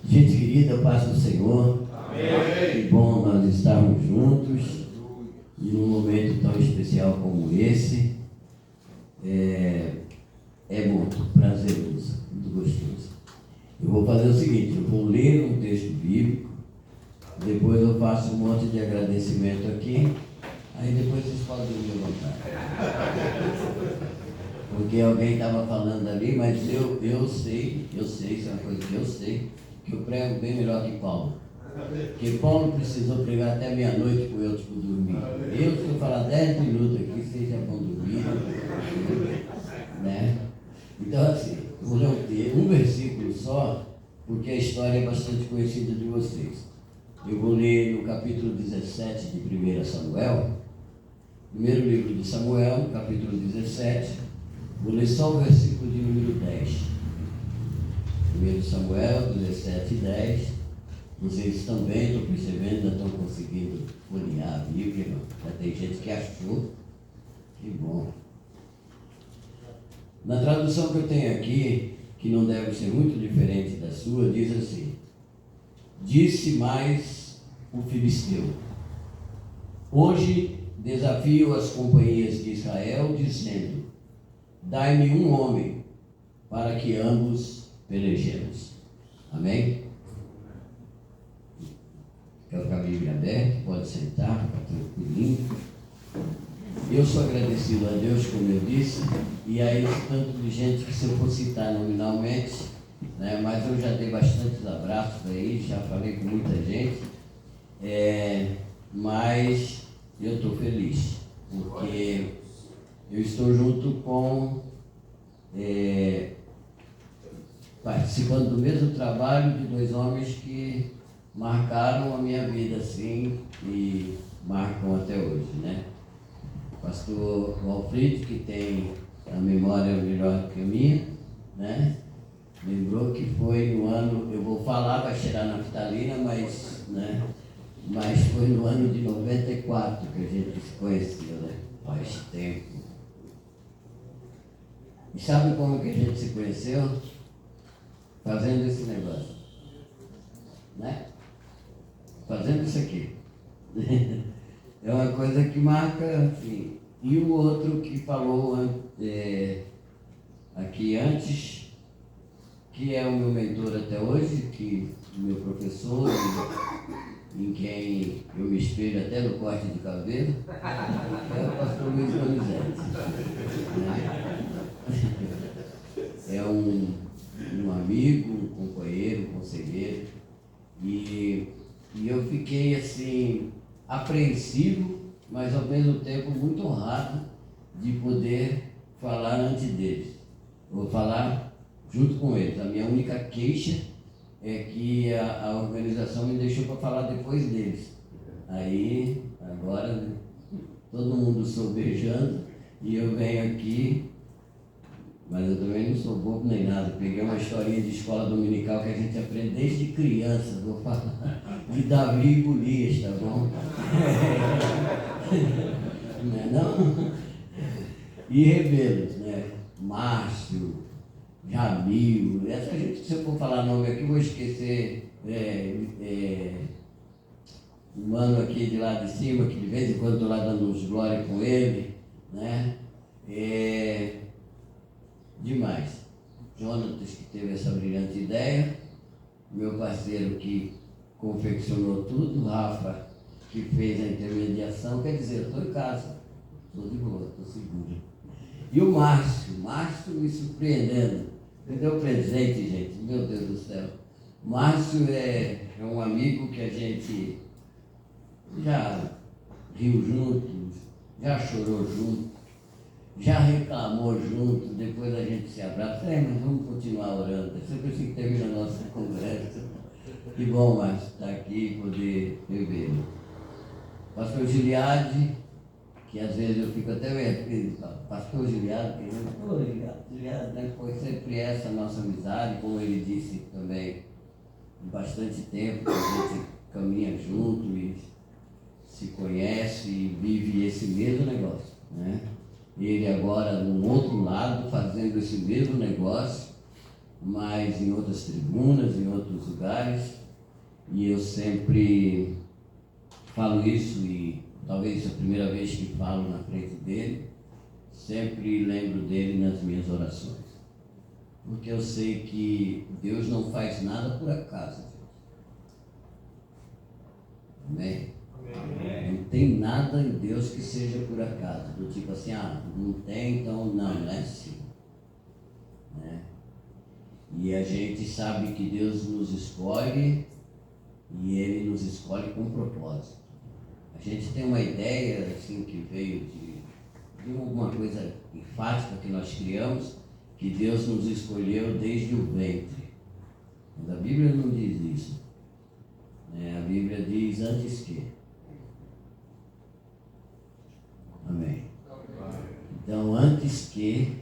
Gente querida, paz do Senhor. Amém. Que bom nós estarmos juntos e num momento tão especial como esse. É muito prazeroso, muito gostoso. Eu vou fazer o seguinte, eu vou ler um texto bíblico, depois eu faço um monte de agradecimento aqui, aí depois vocês podem me levantar. Porque alguém estava falando ali, mas eu sei, isso é uma coisa que eu sei, que eu prego bem melhor que Paulo. Porque Paulo precisou pregar até meia-noite para eu dormir. Eu, se eu falar 10 minutos aqui, vocês já vão dormir. Né? Então, assim, eu vou ler um versículo só, porque a história é bastante conhecida de vocês. Eu vou ler no capítulo 17 de 1 Samuel, primeiro livro de Samuel, no capítulo 17, vou ler só o versículo de número 10. 1 Samuel 17, 10. Vocês estão bem, estou percebendo, ainda estão conseguindo folhear a Bíblia, irmão. Já tem gente que achou. Que bom. Na tradução que eu tenho aqui, que não deve ser muito diferente da sua, diz assim: disse mais o filisteu: hoje desafio as companhias de Israel, dizendo: dai-me um homem, para que ambos pelejemos. Amém? Fica com a Bíblia aberta, pode sentar, fica tranquilinho. Eu sou agradecido a Deus, como eu disse, e a esse tanto de gente que, se eu for citar nominalmente, né, mas eu já dei bastantes abraços aí, já falei com muita gente, mas eu estou feliz, porque eu estou junto com, participando do mesmo trabalho de dois homens que marcaram a minha vida assim e marcam até hoje, né? Pastor Walfrid, que tem a memória melhor que a minha, né? Lembrou que foi no ano, eu vou falar, vai cheirar naftalina, mas foi no ano de 94 que a gente se conheceu, né? Faz tempo. E sabe como que a gente se conheceu? Fazendo esse negócio, né? Fazendo isso aqui. É uma coisa que marca, assim. E o outro que falou aqui antes, que é o meu mentor até hoje, que o meu professor, em quem eu me espelho até no corte de cabelo, é o pastor Luiz Donizete. Né? É um amigo, um companheiro, um conselheiro, e eu fiquei assim, apreensivo, mas ao mesmo tempo muito honrado de poder falar antes deles. Vou falar junto com eles. A minha única queixa é que a organização me deixou para falar depois deles. Aí, agora, todo mundo sobejando e eu venho aqui, mas eu também não sou bobo nem nada. Peguei uma historinha de escola dominical que a gente aprende desde criança. Vou falar de Davi e Golias, tá bom? Não é não? E rebelos, né? Márcio, Jamil, essa gente, se eu for falar nome aqui, vou esquecer. Um mano aqui de lá de cima, que de vez em quando estou lá dando uns glória com ele, né? Demais. Jonatas, que teve essa brilhante ideia, meu parceiro que confeccionou tudo, Rafa, que fez a intermediação, quer dizer, eu estou em casa, estou de boa, estou seguro. E o Márcio me surpreendendo, me deu presente, gente, meu Deus do céu. Márcio é um amigo que a gente já riu junto, já chorou junto, já reclamou junto, depois a gente se abraça, mas vamos continuar orando, é sempre assim que termina a nossa conversa. Que bom, Márcio, estar aqui e poder revê-lo. Pastor Giliade, que às vezes eu fico até meio pastor Giliade, Giliade, né? Foi sempre essa nossa amizade, como ele disse também, bastante tempo que a gente caminha junto e se conhece e vive esse mesmo negócio, né? Ele agora, num outro lado, fazendo esse mesmo negócio, mas em outras tribunas, em outros lugares, e eu sempre falo isso, e talvez a primeira vez que falo na frente dele, sempre lembro dele nas minhas orações. Porque eu sei que Deus não faz nada por acaso. Amém? Amém? Não tem nada em Deus que seja por acaso. Do tipo assim, não tem, então não é assim. Né? E a gente sabe que Deus nos escolhe e Ele nos escolhe com propósito. A gente tem uma ideia assim que veio de alguma coisa enfática que nós criamos, que Deus nos escolheu desde o ventre. Mas a Bíblia não diz isso. A Bíblia diz antes que. Amém. Então, antes que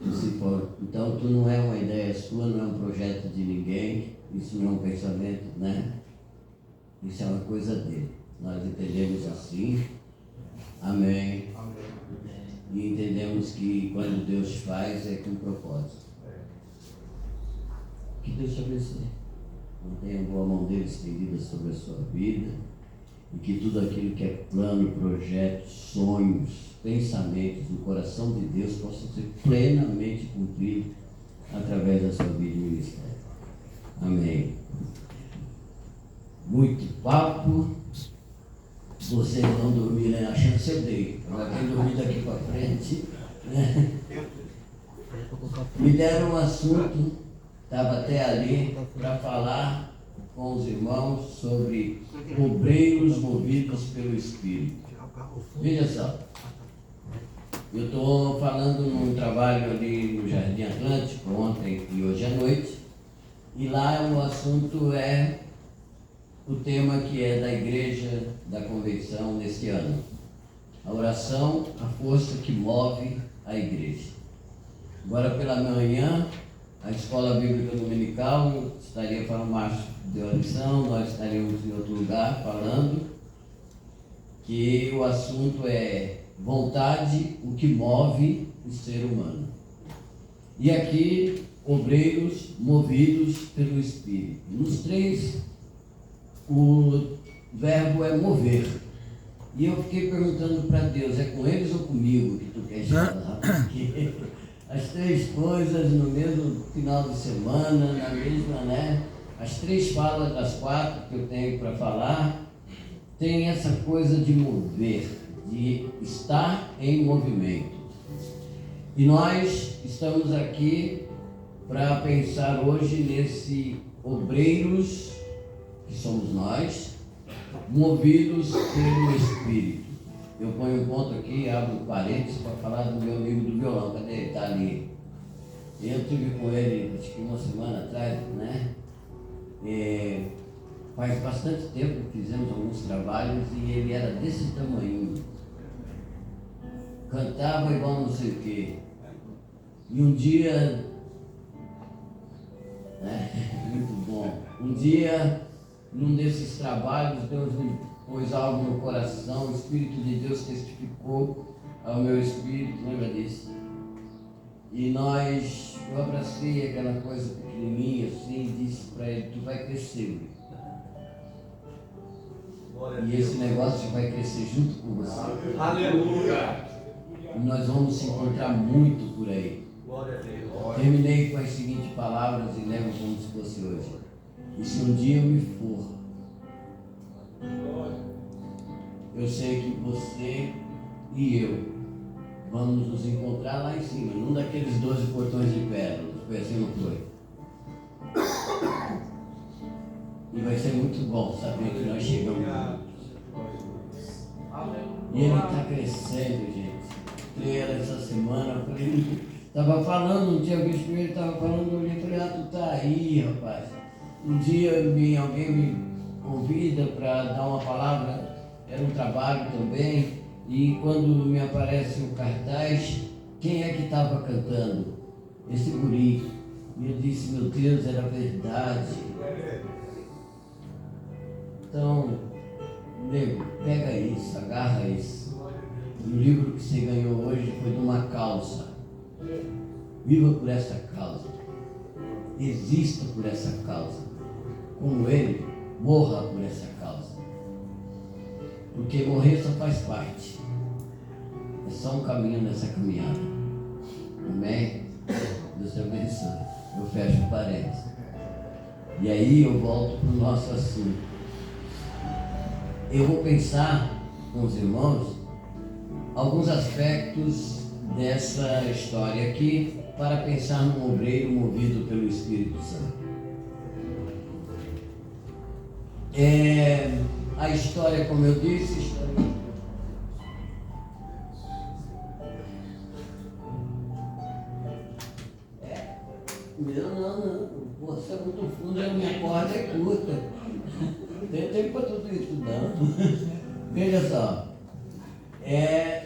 então, tu não é uma ideia sua, não é um projeto de ninguém, isso não é um pensamento, né? Isso é uma coisa dele. Nós entendemos assim. Amém. E entendemos que quando Deus faz é com propósito. Que Deus te abençoe. Mantenha a boa mão dele estendida sobre a sua vida. E que tudo aquilo que é plano, projeto, sonhos, pensamentos do coração de Deus possam ser plenamente cumpridos através da sua vida e ministério. Amém. Muito papo. Vocês vão dormir, né? A chance eu dei. Para quem dormir daqui para frente, né? Me deram um assunto, estava até ali, para falar com os irmãos sobre obreiros movidos pelo Espírito. Veja só, eu estou falando num trabalho ali no Jardim Atlântico, ontem e hoje à noite, e lá o assunto é o tema que é da igreja da convenção neste ano. A oração, a força que move a igreja. Agora pela manhã, a Escola Bíblica Dominical estaria para o março de oração, nós estaríamos em outro lugar falando que o assunto é vontade, o que move o ser humano. E aqui, obreiros movidos pelo Espírito. Nos três, o verbo é mover. E eu fiquei perguntando para Deus, é com eles ou comigo que tu queres falar? Porque as três coisas no mesmo final de semana, na mesma, né? As três falas das quatro que eu tenho para falar, tem essa coisa de mover, de estar em movimento. E nós estamos aqui para pensar hoje nesse obreiros, que somos nós, movidos pelo Espírito. Eu ponho um ponto aqui, abro um parênteses para falar do meu amigo do violão. Cadê ele? Está ali. Eu estive com ele, acho que uma semana atrás, né? Faz bastante tempo que fizemos alguns trabalhos e ele era desse tamanho. Cantava igual não sei o quê. E um dia, muito bom, um dia, num desses trabalhos, Deus me pôs algo no coração, o Espírito de Deus testificou ao meu espírito, lembra disso? E eu abracei aquela coisa pequenininha assim e disse para ele, tu vai crescer. E esse negócio vai crescer junto com você. Aleluia! E nós vamos se encontrar muito por aí. Terminei com as seguintes palavras e levo como se fosse hoje. E se um dia eu me for, eu sei que você e eu vamos nos encontrar lá em cima, num daqueles 12 portões de pérolas. Foi assim, não foi? E vai ser muito bom saber que nós chegamos. E ele está crescendo, gente. Ele essa semana, estava falando, um dia eu vi ele estava falando, eu olhei e falei, tu tá aí, rapaz. Um dia alguém me convida para dar uma palavra, era um trabalho também, e quando me aparece o cartaz, quem é que estava cantando? Esse guri. E eu disse, meu Deus, era verdade. Então, nego, pega isso, agarra isso. E o livro que você ganhou hoje foi de uma causa. Viva por essa causa. exista por essa causa, como ele morra por essa causa. Porque morrer só faz parte. É só um caminho nessa caminhada. Amém? Deus te abençoe. Eu fecho o parênteses. E aí eu volto para o nosso assunto. Eu vou pensar com os irmãos alguns aspectos dessa história aqui para pensar num obreiro movido pelo Espírito Santo. A história, como eu disse, Não. Você é muito fundo, a minha corda é curta. Tem tempo para tudo isso, não. Veja só.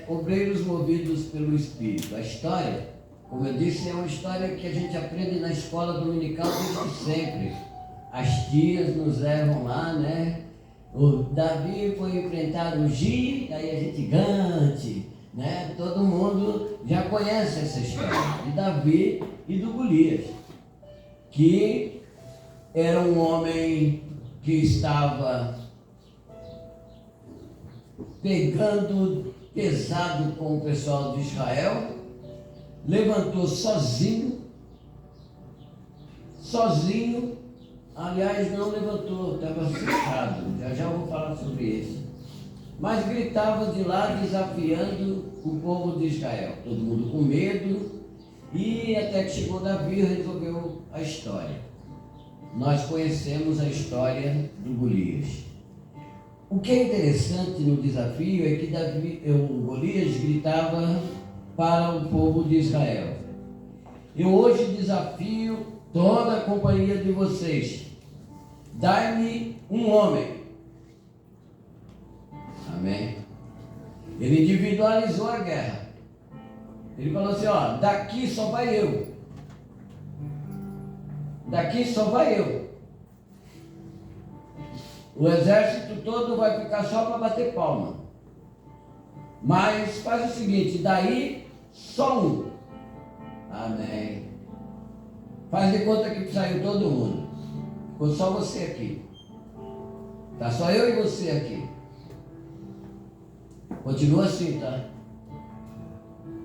Obreiros movidos pelo Espírito. A história, como eu disse, é uma história que a gente aprende na escola dominical desde sempre. As tias nos levam lá, né? O Davi foi enfrentar o gigante, né? Todo mundo já conhece essa história de Davi e do Golias, que era um homem que estava pegando pesado com o pessoal de Israel, levantou sozinho, aliás, não levantou, estava cercado, já vou falar sobre isso, mas gritava de lá desafiando o povo de Israel, todo mundo com medo, e até que chegou Davi e resolveu a história. Nós conhecemos a história do Golias. O que é interessante no desafio é que o Golias gritava para o povo de Israel: eu hoje desafio toda a companhia de vocês, dai-me um homem. Amém? Ele individualizou a guerra. Ele falou assim, daqui só vai eu. Daqui só vai eu. O exército todo vai ficar só para bater palma. Mas faz o seguinte, daí só um. Amém. Faz de conta que saiu todo mundo. Ficou só você aqui. Tá só eu e você aqui. Continua assim, tá?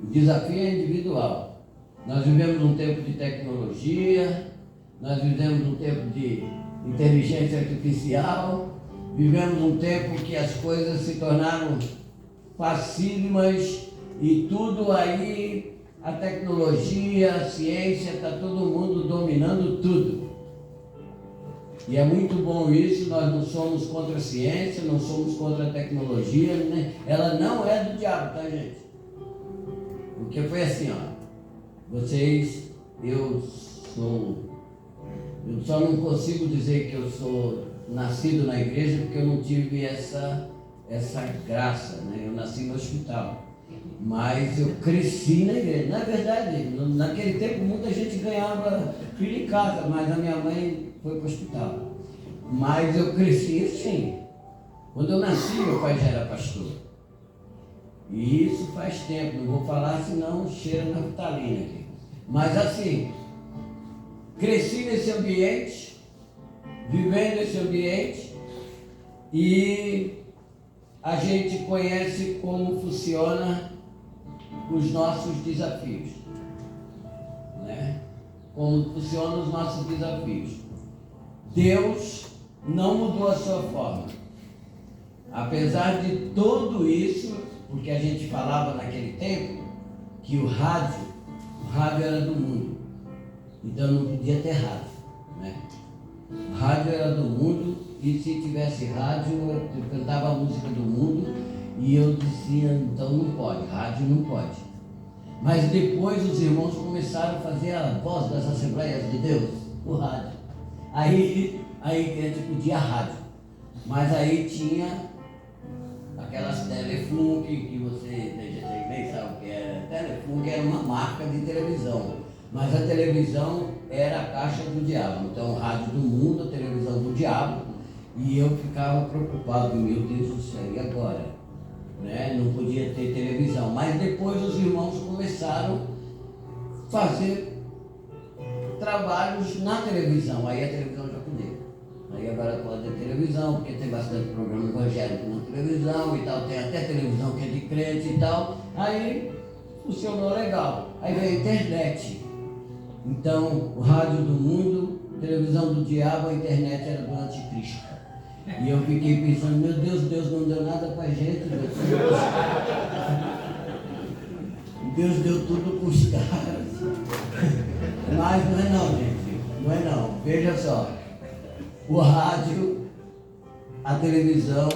O desafio é individual. Nós vivemos um tempo de tecnologia, nós vivemos um tempo de inteligência artificial, vivemos um tempo que as coisas se tornaram facílimas e tudo aí, a tecnologia, a ciência, está todo mundo dominando tudo. E é muito bom isso, nós não somos contra a ciência, não somos contra a tecnologia, né? Ela não é do diabo, tá, gente? Porque foi assim, eu só não consigo dizer que eu sou nascido na igreja porque eu não tive essa graça, né? Eu nasci no hospital, mas eu cresci na igreja. Na verdade, naquele tempo muita gente ganhava filho em casa, mas a minha mãe foi para o hospital. Mas eu cresci assim. Quando eu nasci, meu pai já era pastor. E isso faz tempo, não vou falar senão cheira naftalina aqui. Mas assim, cresci nesse ambiente, vivendo esse ambiente, e a gente conhece como funciona os nossos desafios, né? Como funcionam os nossos desafios. Deus não mudou a sua forma. Apesar de tudo isso, porque a gente falava naquele tempo que o rádio era do mundo, então não podia ter rádio, né? O rádio era do mundo, e se tivesse rádio, eu cantava a música do mundo, e eu dizia, então não pode, rádio não pode. Mas depois os irmãos começaram a fazer a voz das Assembleias de Deus, o rádio. Aí a gente podia rádio, mas aí tinha aquelas Telefunk que você nem sabe o que era. Telefunk era uma marca de televisão, mas a televisão era a caixa do diabo. Então, o rádio do mundo, a televisão do diabo, e eu ficava preocupado, meu Deus do céu, e agora? Né? Não podia ter televisão, mas depois os irmãos começaram a trabalhos na televisão, aí a televisão japonesa. Aí agora pode ter televisão, porque tem bastante programa evangélico na televisão e tal, tem até televisão que é de crente e tal. Aí funcionou legal. Aí veio a internet. Então, o rádio do mundo, televisão do diabo, a internet era do anticristo. E eu fiquei pensando, meu Deus, Deus não deu nada pra gente. Deus deu tudo pros caras. Mas não é não, gente. Não é não. Veja só. O rádio, a televisão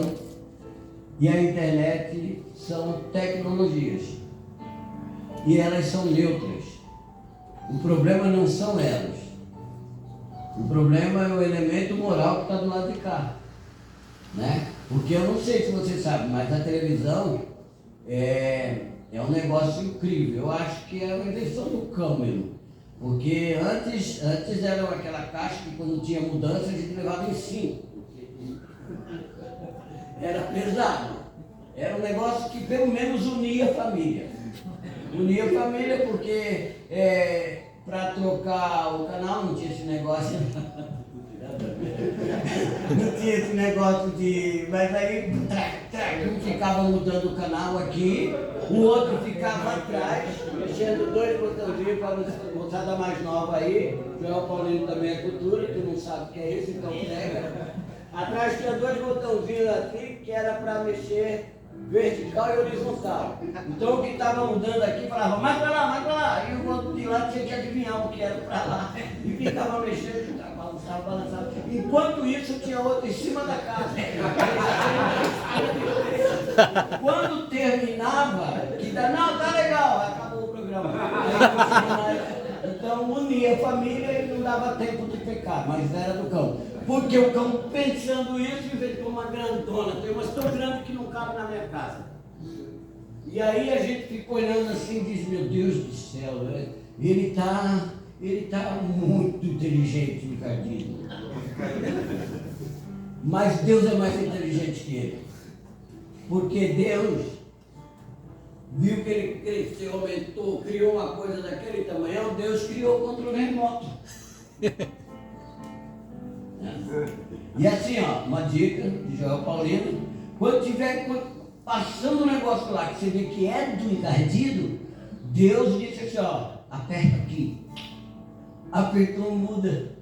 e a internet são tecnologias. E elas são neutras. O problema não são elas. O problema é o elemento moral que está do lado de cá. Né? Porque eu não sei se você sabe, mas a televisão é um negócio incrível. Eu acho que é a invenção do cão mesmo. Porque antes era aquela caixa que quando tinha mudança a gente levava em 5. Era pesado. Era um negócio que pelo menos unia a família. Unia a família porque para trocar o canal não tinha esse negócio. Não tinha esse negócio de... Mas aí um ficava mudando o canal aqui, o outro ficava atrás, mexendo 2 botãozinhos para a moçada mais nova aí. João Paulino também é cultura, tu não sabe o que é isso, então pega. Atrás tinha 2 botãozinhos assim, que era para mexer vertical e horizontal. Então o que estava mudando aqui falava, mais para lá, mais para lá. E o outro de lá tinha que adivinhar o que era para lá. E ficava mexendo, balançava. Enquanto isso tinha outro em cima da casa. Quando terminava, que dá, não, tá legal, acabou o programa. Então unia a família e não dava tempo de pecar, mas era do cão. Porque o cão, pensando isso, inventou uma grandona. Tem umas tão grandes que não cabe na minha casa. E aí a gente fica olhando assim e diz, meu Deus do céu, né? Ele tá muito inteligente, o Ricardinho. Mas Deus é mais inteligente que ele. Porque Deus viu que ele cresceu, aumentou, criou uma coisa daquele tamanho, Deus criou o controle remoto. E assim, ó, uma dica de João Paulino, quando tiver passando um negócio lá que você vê que é do encardido, Deus disse assim, ó, aperta aqui. Apertou, muda.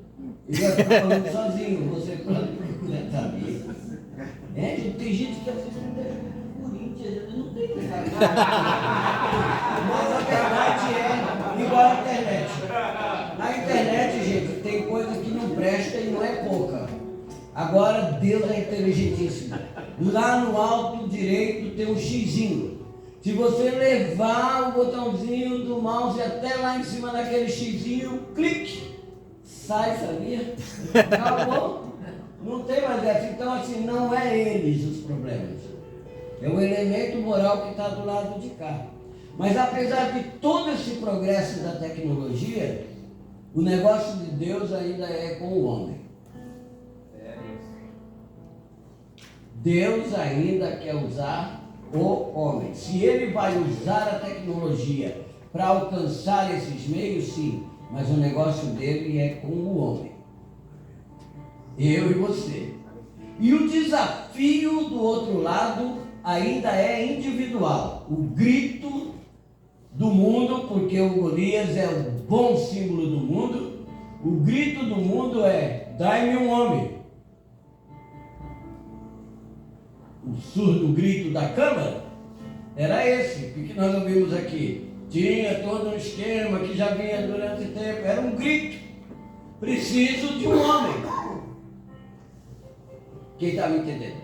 Ele vai ficar falando sozinho, você pode procurar saber. Tem gente que assiste o Corinthians, eu não tenho. Mas a verdade é igual à internet. Na internet, gente, tem coisa que não presta e não é pouca. Agora, Deus é inteligentíssimo. Lá no alto direito tem um xizinho. Se você levar o botãozinho do mouse até lá em cima daquele xizinho, clique, sai, sabia? Acabou. Não tem mais essa. Então, assim, não é eles os problemas. É o elemento moral que está do lado de cá. Mas apesar de todo esse progresso da tecnologia, o negócio de Deus ainda é com o homem. Deus ainda quer usar o homem. Se ele vai usar a tecnologia para alcançar esses meios, sim. Mas o negócio dele é com o homem. Eu e você. E o desafio do outro lado ainda é individual. O grito do mundo, porque o Golias é o bom símbolo do mundo, o grito do mundo é, dai-me um homem. O surdo grito da Câmara era esse, o que nós ouvimos aqui. Tinha todo um esquema que já vinha durante o tempo, era um grito. Preciso de um homem. Quem está me entendendo?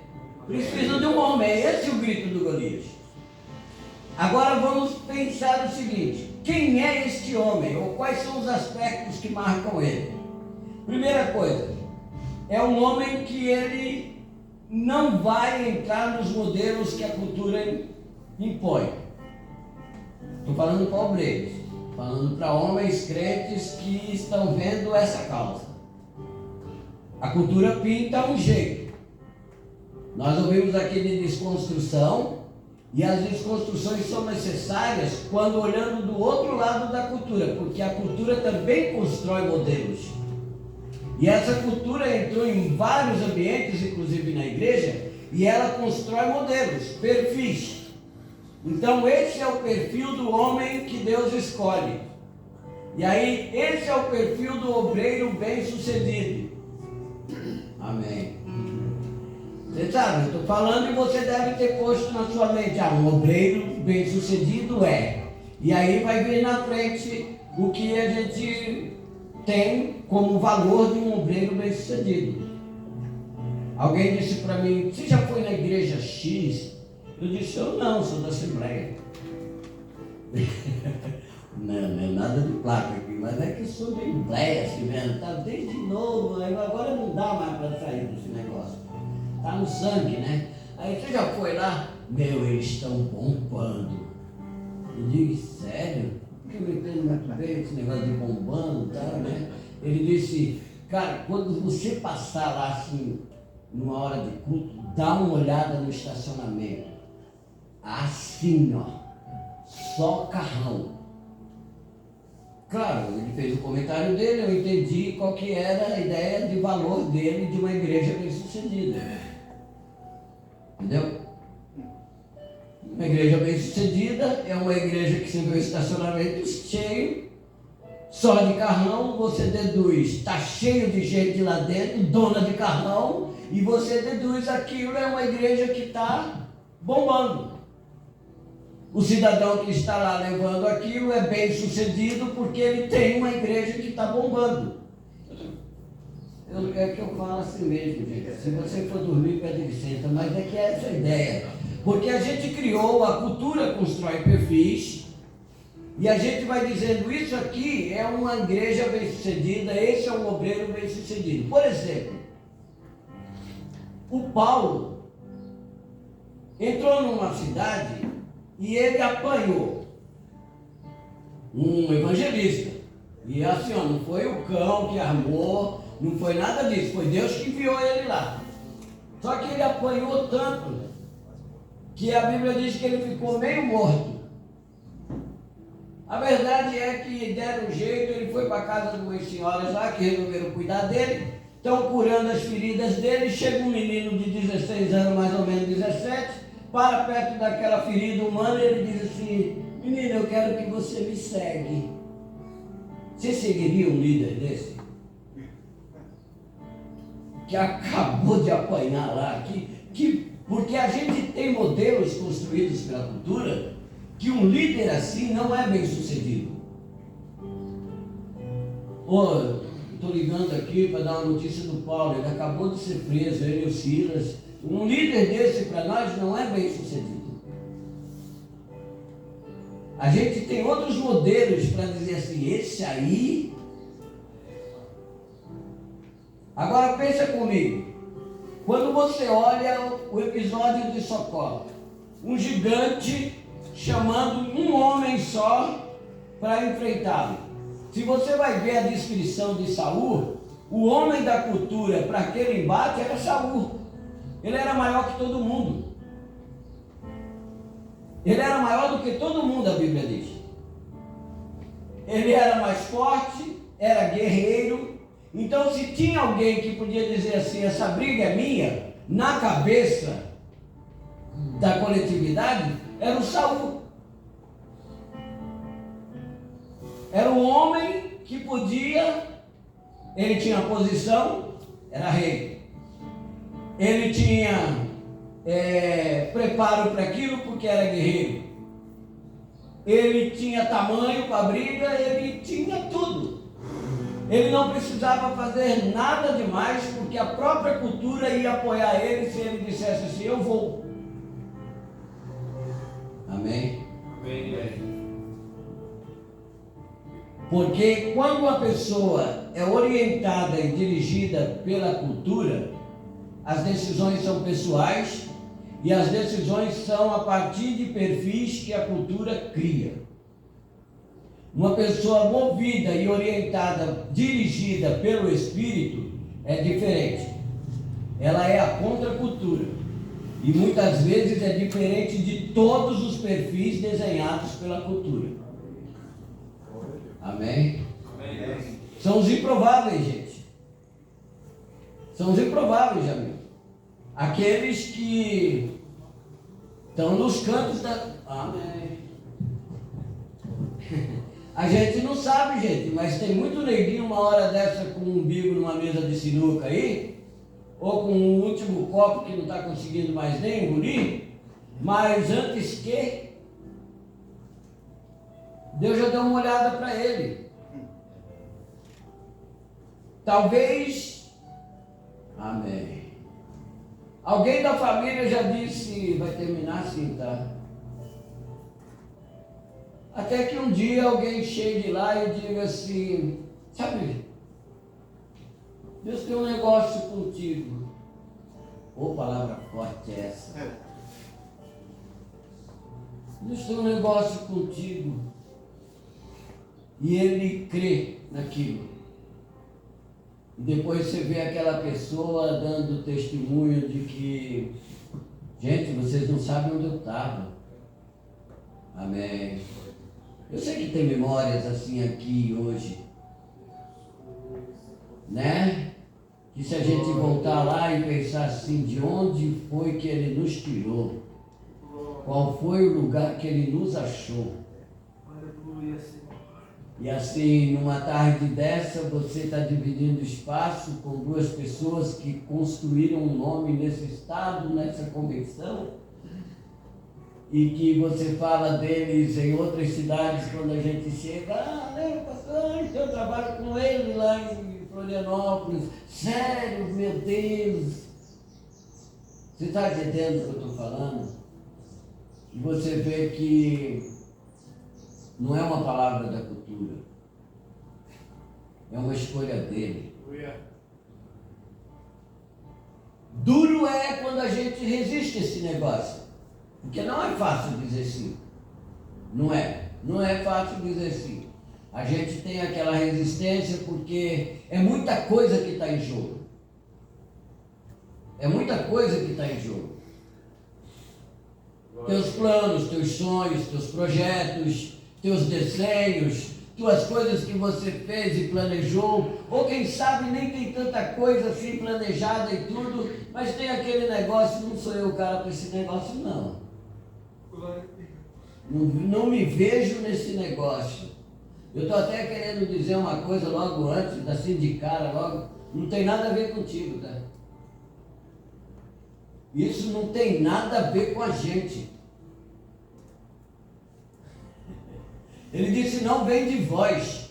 Preciso de um homem, é esse o grito do Golias. Agora vamos pensar o seguinte, quem é este homem? Ou quais são os aspectos que marcam ele? Primeira coisa, é um homem que ele não vai entrar nos modelos que a cultura impõe. Estou falando para obreiros, falando para homens crentes que estão vendo essa causa. A cultura pinta um jeito. Nós ouvimos aqui de desconstrução, E as desconstruções são necessárias quando olhando do outro lado da cultura, porque a cultura também constrói modelos. E essa cultura entrou em vários ambientes, inclusive na igreja, e ela constrói modelos, perfis. Então esse é o perfil do homem que Deus escolhe. E aí esse é o perfil do obreiro bem-sucedido. Amém. Você sabe, eu estou falando e você deve ter posto na sua mente, um obreiro bem-sucedido é. E aí vai vir na frente o que a gente tem como valor de um obreiro bem-sucedido. Alguém disse para mim, você já foi na igreja X? Eu disse, eu não, sou da Assembleia. Não é nada de placa aqui, mas é que eu sou de Assembleia, assim mesmo, tá desde novo, agora não dá mais para sair desse negócio. Tá no sangue, né? Aí você já foi lá? Meu, eles estão bombando. Eu digo, sério? Porque eu não entendo muito bem esse negócio de bombando e tal, né? Ele disse, cara, quando você passar lá assim, numa hora de culto, dá uma olhada no estacionamento. Assim, ó. Só carrão. Claro, ele fez o comentário dele, eu entendi qual que era a ideia de valor dele de uma igreja bem-sucedida. Entendeu? Uma igreja bem-sucedida é uma igreja que você vê o estacionamento cheio, só de carrão, você deduz, está cheio de gente lá dentro, dona de carrão, e você deduz aquilo é uma igreja que está bombando. O cidadão que está lá levando aquilo é bem-sucedido porque ele tem uma igreja que está bombando. É que eu falo assim mesmo, gente. Se você for dormir, pede licença, mas é que é essa a ideia. Porque a gente criou, a cultura constrói perfis, e a gente vai dizendo, isso aqui é uma igreja bem-sucedida, esse é um obreiro bem-sucedido. Por exemplo, o Paulo entrou numa cidade e ele apanhou um evangelista. E assim, ó, não foi o cão que armou, não foi nada disso, foi Deus que enviou ele lá. Só que ele apanhou tanto que a Bíblia diz que ele ficou meio morto. A verdade é que deram um jeito, ele foi para a casa de umas senhoras lá que resolveram cuidar dele, estão curando as feridas dele. Chega um menino de 16 anos, mais ou menos 17, para perto daquela ferida humana e ele diz assim, menino, eu quero que você me segue. Você seguiria um líder desse? Que acabou de apanhar lá, porque a gente tem modelos construídos pela cultura que um líder assim não é bem sucedido. Estou ligando aqui para dar uma notícia do Paulo, ele acabou de ser preso, ele e o Silas. Um líder desse para nós não é bem sucedido. A gente tem outros modelos para dizer assim, esse aí. Agora pensa comigo, quando você olha o episódio de Socorro, um gigante chamando um homem só para enfrentá-lo. Se você vai ver a descrição de Saul, o homem da cultura para aquele embate era Saul. Ele era maior que todo mundo. Ele era maior do que todo mundo, a Bíblia diz. Ele era mais forte, era guerreiro. Então, se tinha alguém que podia dizer assim, essa briga é minha, na cabeça da coletividade, era o Saul. Era o homem que podia, ele tinha posição, era rei. Ele tinha preparo para aquilo porque era guerreiro. Ele tinha tamanho para a briga, ele tinha tudo. Ele não precisava fazer nada demais, porque a própria cultura ia apoiar ele se ele dissesse assim, eu vou. Amém? Amém. Porque quando uma pessoa é orientada e dirigida pela cultura, as decisões são pessoais e as decisões são a partir de perfis que a cultura cria. Uma pessoa movida e orientada, dirigida pelo Espírito, é diferente. Ela é a contracultura. E muitas vezes é diferente de todos os perfis desenhados pela cultura. Amém? Amém. São os improváveis, gente. São os improváveis, amigo. Aqueles que estão nos cantos da... Amém. A gente não sabe, gente, mas tem muito neguinho uma hora dessa com um umbigo numa mesa de sinuca aí, ou com o último copo que não está conseguindo mais nem engolir, mas antes que Deus já deu uma olhada para ele. Talvez, amém. Alguém da família já disse, vai terminar assim, tá? Até que um dia alguém chegue lá e diga assim, sabe, Deus tem um negócio contigo. Ô, palavra forte é essa. Deus tem um negócio contigo. E ele crê naquilo. E depois você vê aquela pessoa dando testemunho de que, gente, vocês não sabem onde eu estava. Amém. Eu sei que tem memórias assim aqui hoje, né? Que se a gente voltar lá e pensar assim, de onde foi que ele nos tirou? Qual foi o lugar que ele nos achou? E assim, numa tarde dessa, você está dividindo espaço com duas pessoas que construíram um nome nesse estado, nessa convenção, e que você fala deles em outras cidades quando a gente chega, lembra, pastor, eu trabalho com ele lá em Florianópolis. Sério, meu Deus. Você está entendendo o que eu estou falando? E você vê que não é uma palavra da cultura, é uma escolha dele. Duro é quando a gente resiste a esse negócio. Porque não é fácil dizer sim. Não é fácil dizer sim. A gente tem aquela resistência porque é muita coisa que está em jogo. É muita coisa que está em jogo. Teus planos, teus sonhos, teus projetos, teus desenhos, tuas coisas que você fez e planejou, ou quem sabe nem tem tanta coisa assim planejada e tudo, mas tem aquele negócio, não sou eu o cara para esse negócio não. Não me vejo nesse negócio. Eu estou até querendo dizer uma coisa logo antes, assim de cara, logo, não tem nada a ver contigo, tá? Isso não tem nada a ver com a gente. Ele disse, não vem de vós.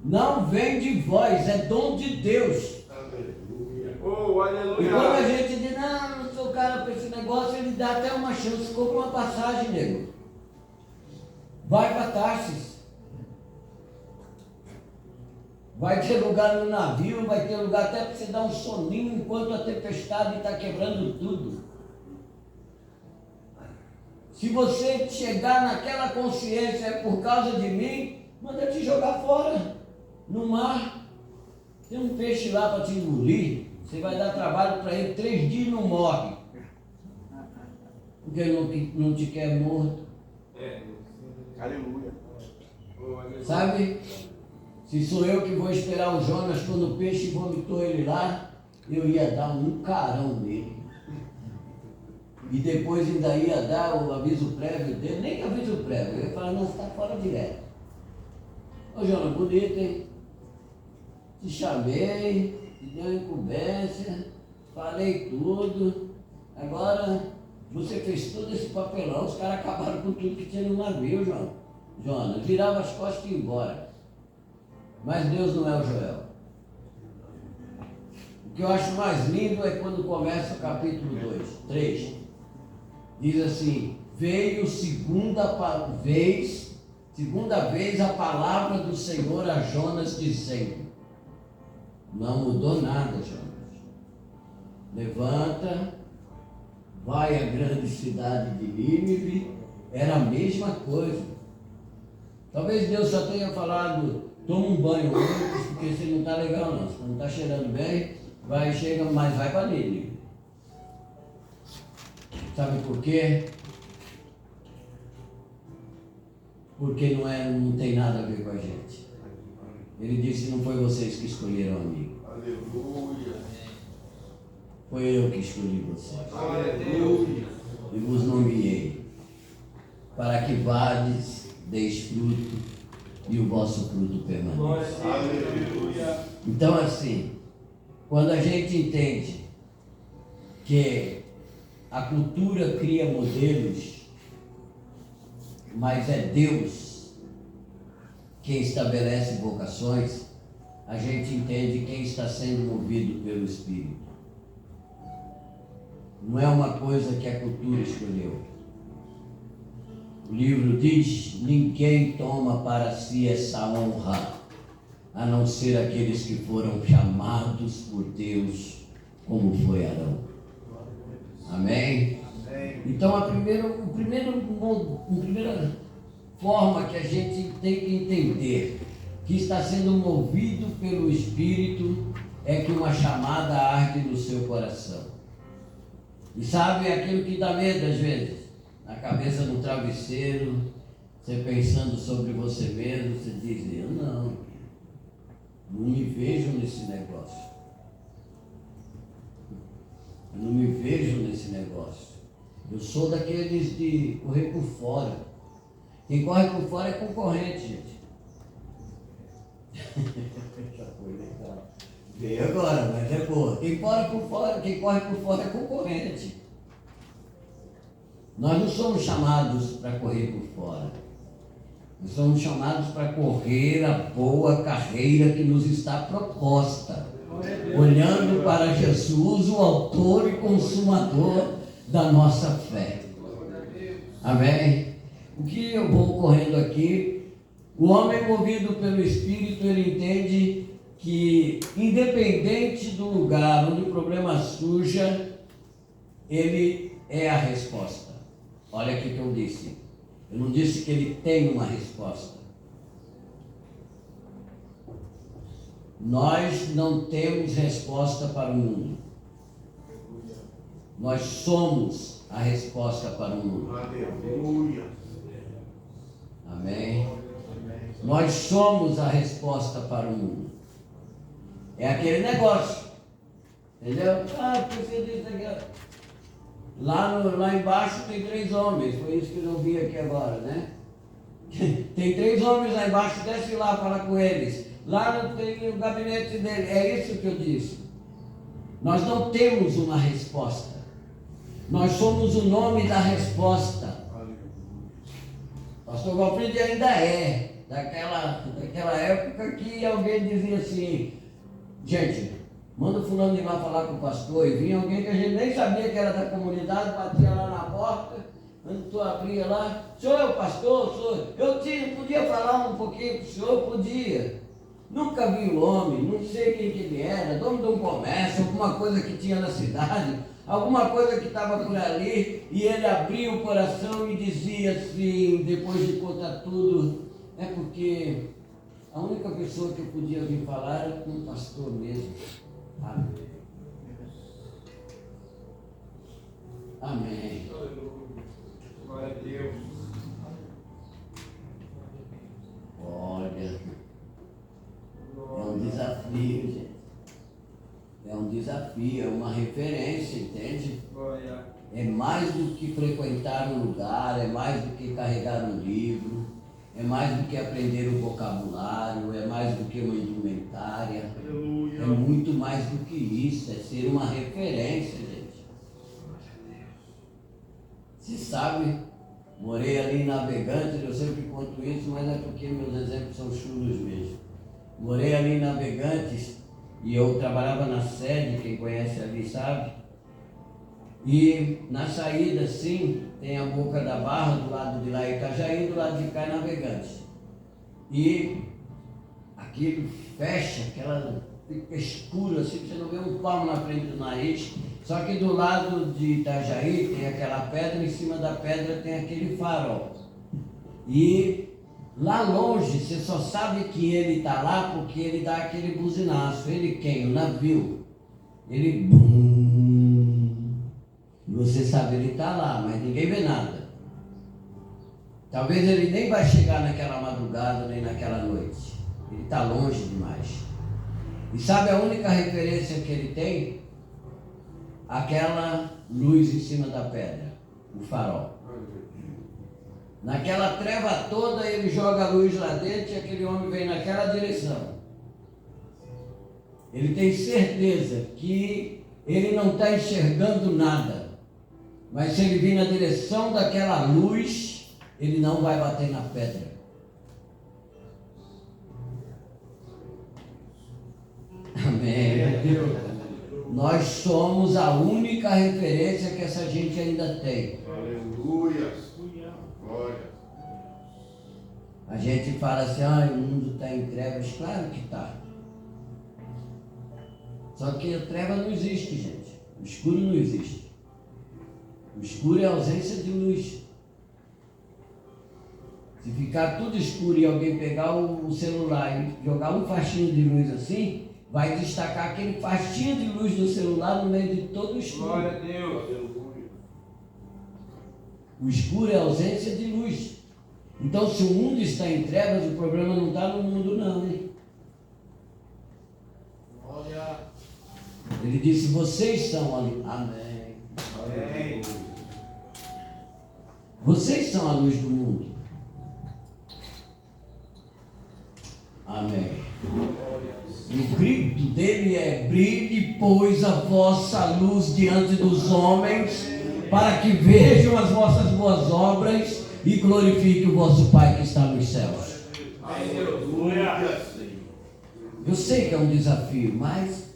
Não vem de vós, é dom de Deus. Aleluia. Oh, aleluia. E quando a gente diz, não sou cara para esse negócio, ele dá até uma chance, compra uma passagem, nego. Vai para Tarsis. Vai ter lugar no navio, vai ter lugar até para você dar um soninho enquanto a tempestade está quebrando tudo. Se você chegar naquela consciência, é por causa de mim, manda te jogar fora, no mar. Tem um peixe lá para te engolir, você vai dar trabalho para ele, 3 dias e não morre. Porque ele não te quer morto. Aleluia. Sabe? Se sou eu que vou esperar o Jonas quando o peixe vomitou ele lá, eu ia dar um carão nele. E depois ainda ia dar o aviso prévio dele, nem aviso prévio, eu ia falar, não, você está fora direto. Ô Jonas, bonito, hein? Te chamei, te dei uma incumbência, falei tudo, agora você fez todo esse papelão, os caras acabaram com tudo que tinha no navio, Jonas, virava as costas e ia embora. Mas Deus não é o Joel. O que eu acho mais lindo é quando começa o capítulo 3. Diz assim, veio segunda vez a palavra do Senhor a Jonas dizendo, não mudou nada, Jonas. Levanta, vai à grande cidade de Nínive, era a mesma coisa. Talvez Deus só tenha falado, toma um banho antes, porque você não está legal não, você não está cheirando bem, chega, mas vai para Nínive. Sabe por quê? Porque não tem nada a ver com a gente. Ele disse, não foi vocês que escolheram a mim. Aleluia. Foi eu que escolhi vocês. Aleluia. E vos nomeei, para que vades, deis fruto, e o vosso fruto permaneça. Aleluia. Então, assim, quando a gente entende que a cultura cria modelos, mas é Deus quem estabelece vocações, a gente entende quem está sendo movido pelo Espírito. Não é uma coisa que a cultura escolheu. O livro diz, ninguém toma para si essa honra, a não ser aqueles que foram chamados por Deus, como foi Arão. Amém? Então a primeira forma que a gente tem que entender que está sendo movido pelo Espírito é que uma chamada arde no seu coração. E sabe aquilo que dá medo às vezes? Na cabeça no travesseiro, você pensando sobre você mesmo, você diz, eu não me vejo nesse negócio. Eu não me vejo nesse negócio. Eu sou daqueles de correr por fora. Quem corre por fora é concorrente, gente. Já foi legal. Veio agora, mas é boa. Quem corre por fora é concorrente. Nós não somos chamados para correr por fora. Nós somos chamados para correr a boa carreira que nos está proposta. Olhando para Jesus, o autor e consumador da nossa fé. Amém? O que eu vou correndo aqui, o homem movido pelo Espírito, ele entende que, independente do lugar onde o problema surja, ele é a resposta. Olha aqui que eu disse. Eu não disse que ele tem uma resposta. Nós não temos resposta para o mundo. Nós somos a resposta para o mundo. Aleluia. Amém? Nós somos a resposta para o mundo. É aquele negócio. Entendeu? Precisa disso aqui. Lá embaixo tem 3 homens. Foi isso que eu vi aqui agora, né? Tem 3 homens lá embaixo, desce lá, fala com eles. Lá tem o gabinete dele. É isso que eu disse. Nós não temos uma resposta. Nós somos o nome da resposta. Pastor Valfrid ainda é daquela época que alguém dizia assim, gente, manda o fulano ir lá falar com o pastor, e vinha alguém que a gente nem sabia que era da comunidade, batia lá na porta, quando tu abria lá, senhor é o pastor, podia falar um pouquinho com o senhor, podia. Nunca vi o homem, não sei quem que ele era, dono de um comércio, alguma coisa que tinha na cidade, alguma coisa que estava por ali, e ele abria o coração e dizia assim, depois de contar tudo, é porque a única pessoa que eu podia vir falar era com o pastor mesmo. Amém. Amém. Glória a Deus. Olha, é um desafio, gente. É um desafio, é uma referência, entende? Glória. É mais do que frequentar um lugar, é mais do que carregar um livro, é mais do que aprender o vocabulário, é mais do que uma indumentária. Aleluia. É muito mais do que isso, é ser uma referência, gente. Você sabe, morei ali em Navegantes, eu sempre conto isso, mas é porque meus exemplos são chulos mesmo. Morei ali em Navegantes e eu trabalhava na sede, quem conhece ali sabe. E na saída, sim, tem a Boca da Barra, do lado de lá Itajaí, do lado de cá Navegantes. E aquilo fecha, fica escuro assim, você não vê um palmo na frente do nariz. Só que do lado de Itajaí tem aquela pedra, em cima da pedra tem aquele farol. E lá longe você só sabe que ele está lá porque ele dá aquele buzinaço. Ele quem? O navio. ele bum. Você sabe, ele está lá, mas ninguém vê nada. Talvez ele nem vai chegar naquela madrugada, nem naquela noite. Ele está longe demais. E sabe a única referência que ele tem? Aquela luz em cima da pedra, o farol. Naquela treva toda ele joga a luz lá dentro e aquele homem vem naquela direção. Ele tem certeza que ele não está enxergando nada. Mas se ele vir na direção daquela luz, ele não vai bater na pedra. Amém. Nós somos a única referência que essa gente ainda tem. Aleluia. Glória. A gente fala assim, o mundo está em trevas. Claro que está. Só que a treva não existe, gente. O escuro não existe. O escuro é a ausência de luz. Se ficar tudo escuro e alguém pegar o celular e jogar um faixinho de luz assim, vai destacar aquele faixinho de luz do celular no meio de todo o escuro. Glória a Deus. O escuro é a ausência de luz. Então, se o mundo está em trevas, o problema não está no mundo, não, hein? Glória. Ele disse, vocês são a luz. Amém. Amém. Vocês são a luz do mundo. Amém. E o grito dele é, brilhe, pois, a vossa luz diante dos homens, para que vejam as vossas boas obras e glorifique o vosso Pai que está nos céus. Aleluia. Eu sei que é um desafio, mas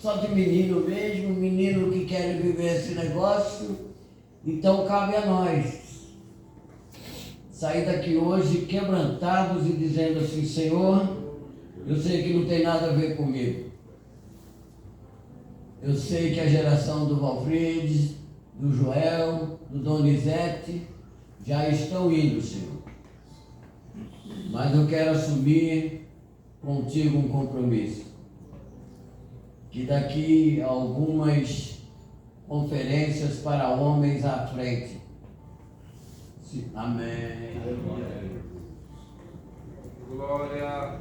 só de menino mesmo, menino que quer viver esse negócio, então cabe a nós sair daqui hoje quebrantados e dizendo assim, Senhor, eu sei que não tem nada a ver comigo. Eu sei que a geração do Valfrides, do Joel, do Donizete já estão indo, Senhor. Mas eu quero assumir contigo um compromisso. Que daqui a algumas conferências para homens à frente. Amém. Glória.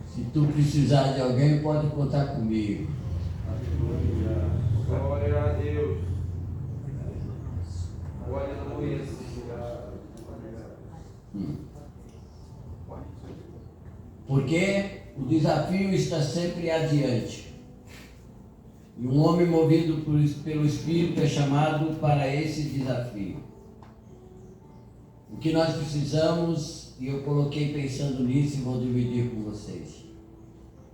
Se tu precisar de alguém, pode contar comigo. Glória a Deus. Glória a Deus. Porque o desafio está sempre adiante. E um homem movido pelo Espírito é chamado para esse desafio. O que nós precisamos, e eu coloquei pensando nisso e vou dividir com vocês,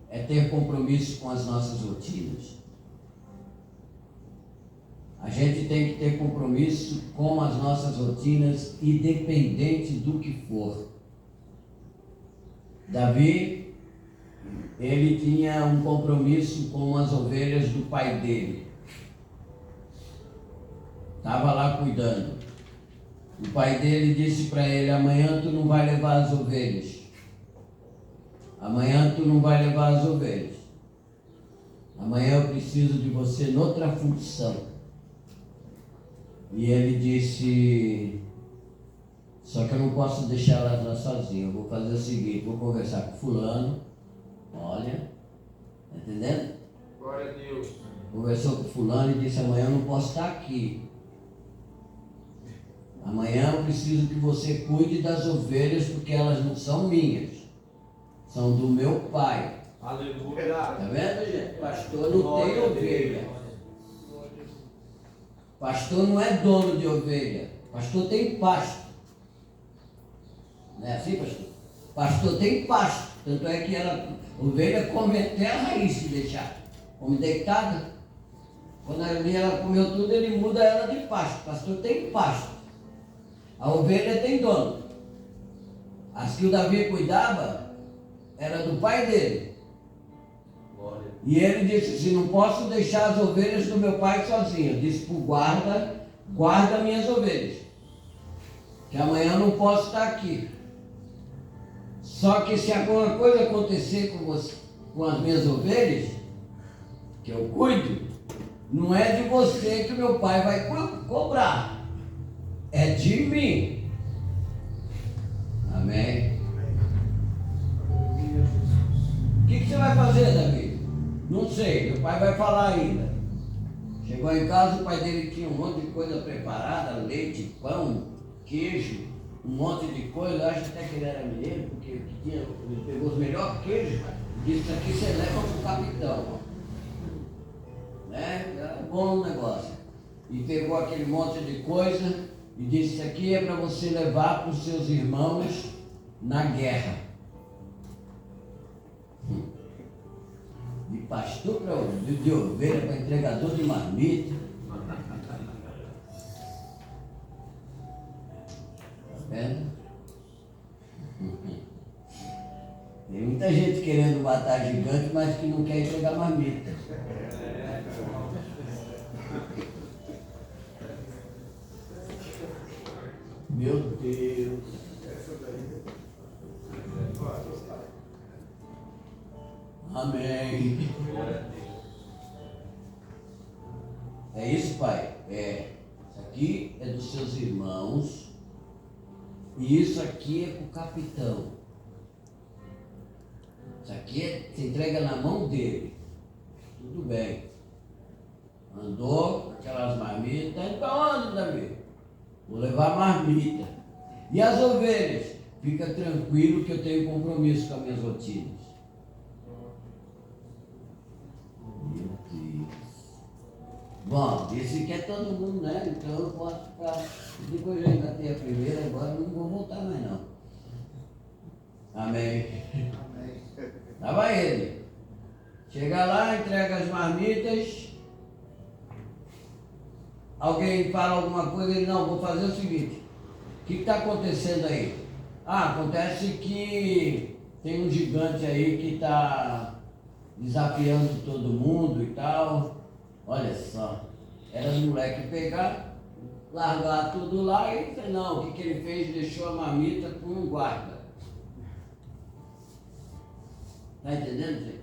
é ter compromisso com as nossas rotinas. A gente tem que ter compromisso com as nossas rotinas, independente do que for. Davi, ele tinha um compromisso com as ovelhas do pai dele. Estava lá cuidando. O pai dele disse para ele, amanhã tu não vai levar as ovelhas. Amanhã tu não vai levar as ovelhas. Amanhã eu preciso de você noutra função. E ele disse, só que eu não posso deixar elas lá sozinho. Eu vou fazer o seguinte, vou conversar com fulano. Olha, tá entendendo? Glória a Deus. Conversou com fulano e disse, amanhã eu não posso estar aqui. Amanhã eu preciso que você cuide das ovelhas, porque elas não são minhas. São do meu pai. Aleluia. Tá vendo, gente? Pastor não tem ovelha. Pastor não é dono de ovelha. Pastor tem pasto. Não é assim, pastor? Pastor tem pasto. Tanto é que a ovelha come até a raiz se deixar. Come deitada. Quando ela comeu tudo, ele muda ela de pasto. Pastor tem pasto. A ovelha tem dono. As que o Davi cuidava era do pai dele. Glória. E ele disse assim, não posso deixar as ovelhas do meu pai sozinho. Disse para o guarda, guarda minhas ovelhas. Que amanhã eu não posso estar aqui. Só que se alguma coisa acontecer com as minhas ovelhas, que eu cuido, não é de você que o meu pai vai cobrar, é de mim. Amém? O que você vai fazer, Davi? Não sei, meu pai vai falar ainda. Chegou em casa, o pai dele tinha um monte de coisa preparada, leite, pão, queijo, um monte de coisa. Eu acho até que ele era mineiro, porque ele pegou os melhores queijos e disse: isso aqui você leva para o capitão. Né? Era um bom negócio. E pegou aquele monte de coisa e disse: isso aqui é para você levar para os seus irmãos na guerra. De pastor para de ovelha para entregador de marmita. Tá vendo? Tem muita gente querendo matar gigante, mas que não quer entregar marmita. Meu Deus. Amém. É isso, pai? É. Isso aqui é dos seus irmãos. E isso aqui é para o capitão. Isso aqui você entrega na mão dele. Tudo bem. Andou com aquelas marmitas. Está indo para onde, Davi? Vou levar marmita. E as ovelhas? Fica tranquilo que eu tenho compromisso com as minhas rotinas. Meu Deus. Bom, esse aqui é todo mundo, né? Então eu posso ficar. Depois eu engatei a primeira, agora não vou voltar mais não. Amém. Lá vai ele. Chega lá, entrega as marmitas. Alguém fala alguma coisa, ele: não, vou fazer o seguinte. O que está acontecendo aí? Ah, acontece que tem um gigante aí que está desafiando todo mundo e tal. Olha só, era o moleque pegar, largar tudo lá e não, o que ele fez? Deixou a marmita com um guarda. Está entendendo, gente?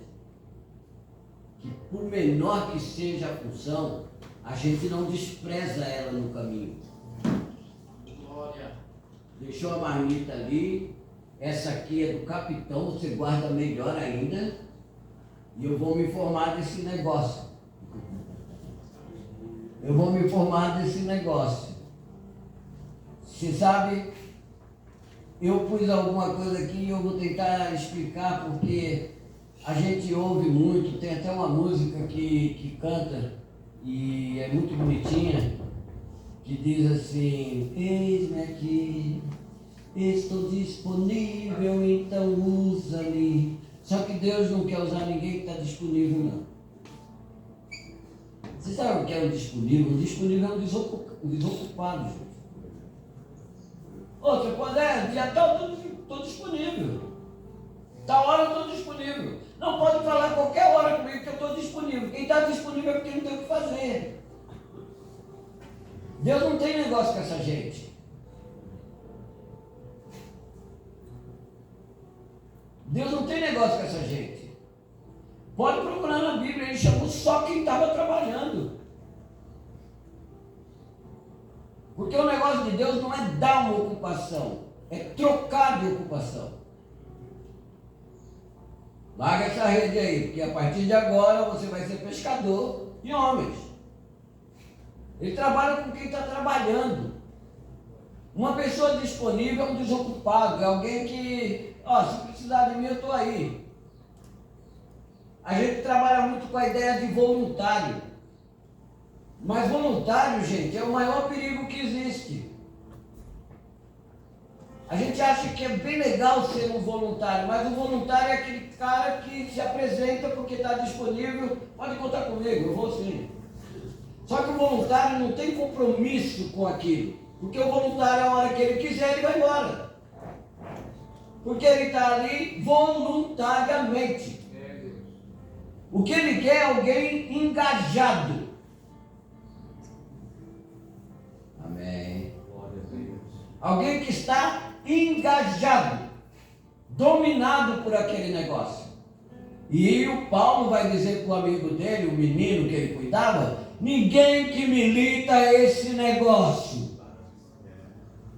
Que por menor que seja a função, a gente não despreza ela no caminho. Glória. Deixou a marmita ali, essa aqui é do capitão, você guarda melhor ainda, e eu vou me informar desse negócio. Eu vou me informar desse negócio. Você sabe, eu pus alguma coisa aqui e eu vou tentar explicar, porque a gente ouve muito, tem até uma música que canta, e é muito bonitinha, que diz assim: eis-me aqui, estou disponível, então usa-me. Só que Deus não quer usar ninguém que está disponível, não. Você sabe o que é o disponível? O disponível é um desocupado, gente. Ô, você pode, dia tal eu estou disponível. Tal hora eu estou disponível. Não pode falar qualquer hora comigo que eu estou disponível. Quem está disponível é porque não tem o que fazer. Deus não tem negócio com essa gente. Deus não tem negócio com essa gente. Pode procurar na Bíblia, ele chamou só quem estava trabalhando. Porque o negócio de Deus não é dar uma ocupação, é trocar de ocupação. Larga essa rede aí, porque a partir de agora você vai ser pescador de homens. Ele trabalha com quem está trabalhando. Uma pessoa disponível é um desocupado, é alguém que, se precisar de mim eu estou aí. A gente trabalha muito com a ideia de voluntário. Mas voluntário, gente, é o maior perigo que existe. A gente acha que é bem legal ser um voluntário, mas o voluntário é aquele cara que se apresenta porque está disponível, pode contar comigo, eu vou sim. Só que o voluntário não tem compromisso com aquilo, porque o voluntário, a hora que ele quiser, ele vai embora. Porque ele está ali voluntariamente. O que ele quer é alguém engajado. Amém. Alguém que está engajado, dominado por aquele negócio. E o Paulo vai dizer para o amigo dele, o menino que ele cuidava, ninguém que milita esse negócio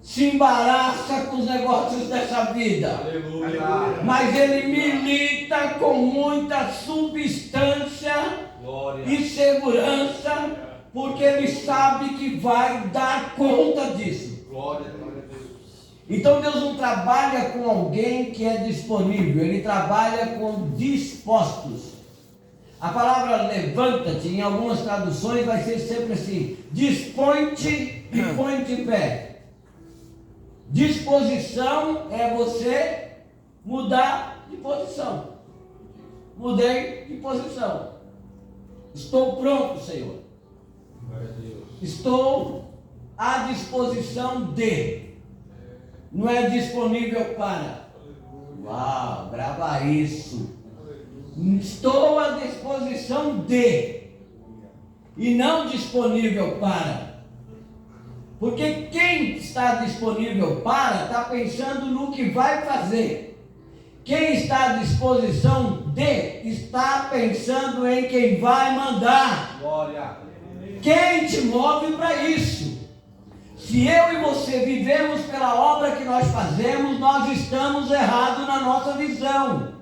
se embaraça com os negócios dessa vida. Aleluia. Mas ele milita com muita substância Glória. e segurança, porque ele sabe que vai dar conta disso. Glória a Deus. Então Deus não trabalha com alguém que é disponível, Ele trabalha com dispostos. A palavra levanta-te, em algumas traduções vai ser sempre assim, dispõe-te e põe-te em pé. Disposição é você mudar de posição. Mudei de posição. Estou pronto, Senhor. Glória a Deus. Estou à disposição de. Não é disponível para. Uau, grava isso. Estou à disposição de. E não disponível para. Porque quem está disponível para, está pensando no que vai fazer. Quem está à disposição de, está pensando em quem vai mandar. Glória. Quem te move para isso? Se eu e você vivemos pela obra que nós fazemos, nós estamos errados na nossa visão.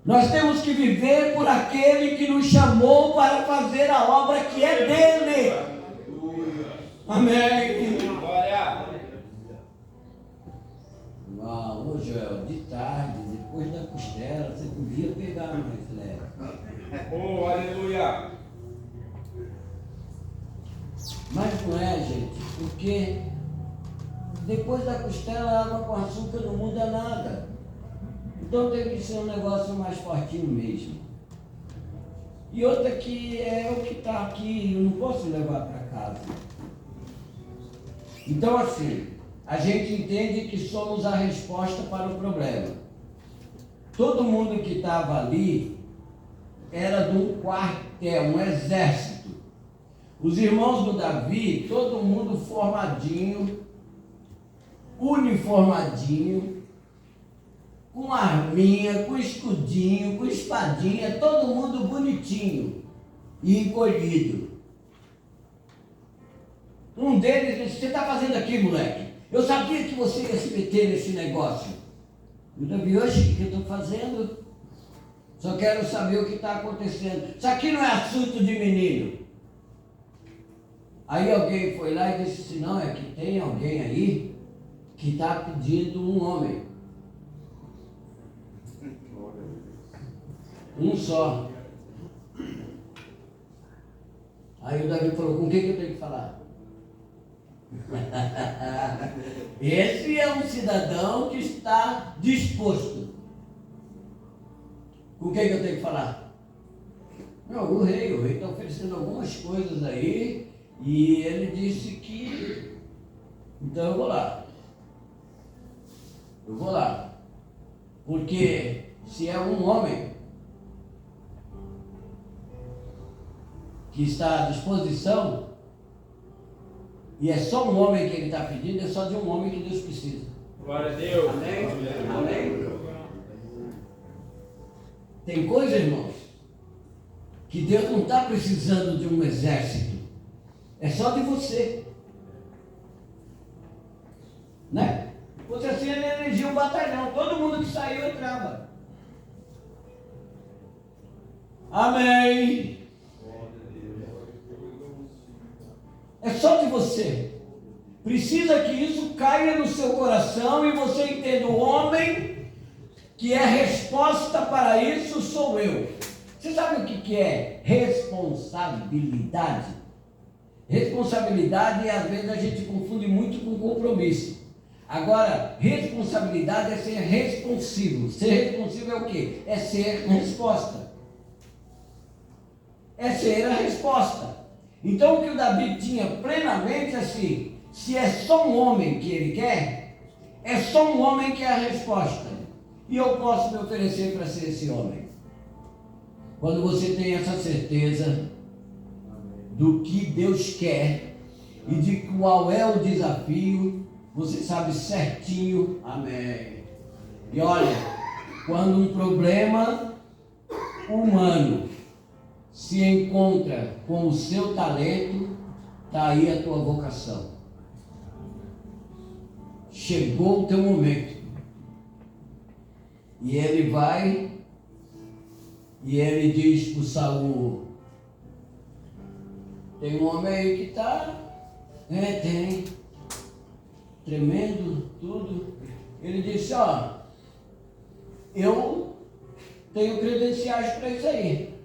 Nós temos que viver por aquele que nos chamou para fazer a obra que é dele. Amém. Glória. Uau, ô Joel, de tarde, depois da costela, você podia pegar mais leve. Oh, aleluia. Mas não é, gente, porque depois da costela, água com açúcar não muda nada. Então tem que ser um negócio mais fortinho mesmo. E outra que é o que está aqui, eu não posso levar para casa. Então assim, a gente entende que somos a resposta para o problema. Todo mundo que estava ali era de um quartel, um exército. Os irmãos do Davi, todo mundo formadinho, uniformadinho, com arminha, com escudinho, com espadinha, todo mundo bonitinho e encolhido. Um deles disse, o que você está fazendo aqui, moleque? Eu sabia que você ia se meter nesse negócio. E o Davi, oxe, o que eu estou fazendo? Só quero saber o que está acontecendo. Isso aqui não é assunto de menino. Aí alguém foi lá e disse assim, não, é que tem alguém aí que está pedindo um homem. Um só. Aí o Davi falou, com quem que eu tenho que falar? Esse é um cidadão que está disposto. Com quem que eu tenho que falar? Não, o rei está oferecendo algumas coisas aí e ele disse que... Então eu vou lá. Eu vou lá. Porque se é um homem que está à disposição, e é só um homem que ele está pedindo, é só de um homem que Deus precisa. Glória a Deus. Amém? Amém? Tem coisa, irmãos, que Deus não está precisando de um exército. É só de você. Né? Você assim, ele elegia um batalhão. Todo mundo que saiu entrava. Amém? É só de você. Precisa que isso caia no seu coração e você entenda, o homem que é resposta para isso sou eu. Você sabe o que é responsabilidade? Responsabilidade, às vezes a gente confunde muito com compromisso. Agora, responsabilidade é ser responsivo. Ser responsivo é o quê? É ser resposta. É ser a resposta. Então o que o Davi tinha plenamente assim, se é só um homem que ele quer, é só um homem que é a resposta. E eu posso me oferecer para ser esse homem. Quando você tem essa certeza do que Deus quer e de qual é o desafio, você sabe certinho, amém. E olha, quando um problema humano se encontra com o seu talento, está aí a tua vocação. Chegou o teu momento. E ele vai e ele diz para o Saul: tem um homem aí que está, tem, tremendo, tudo. Ele disse: ó, eu tenho credenciais para isso aí.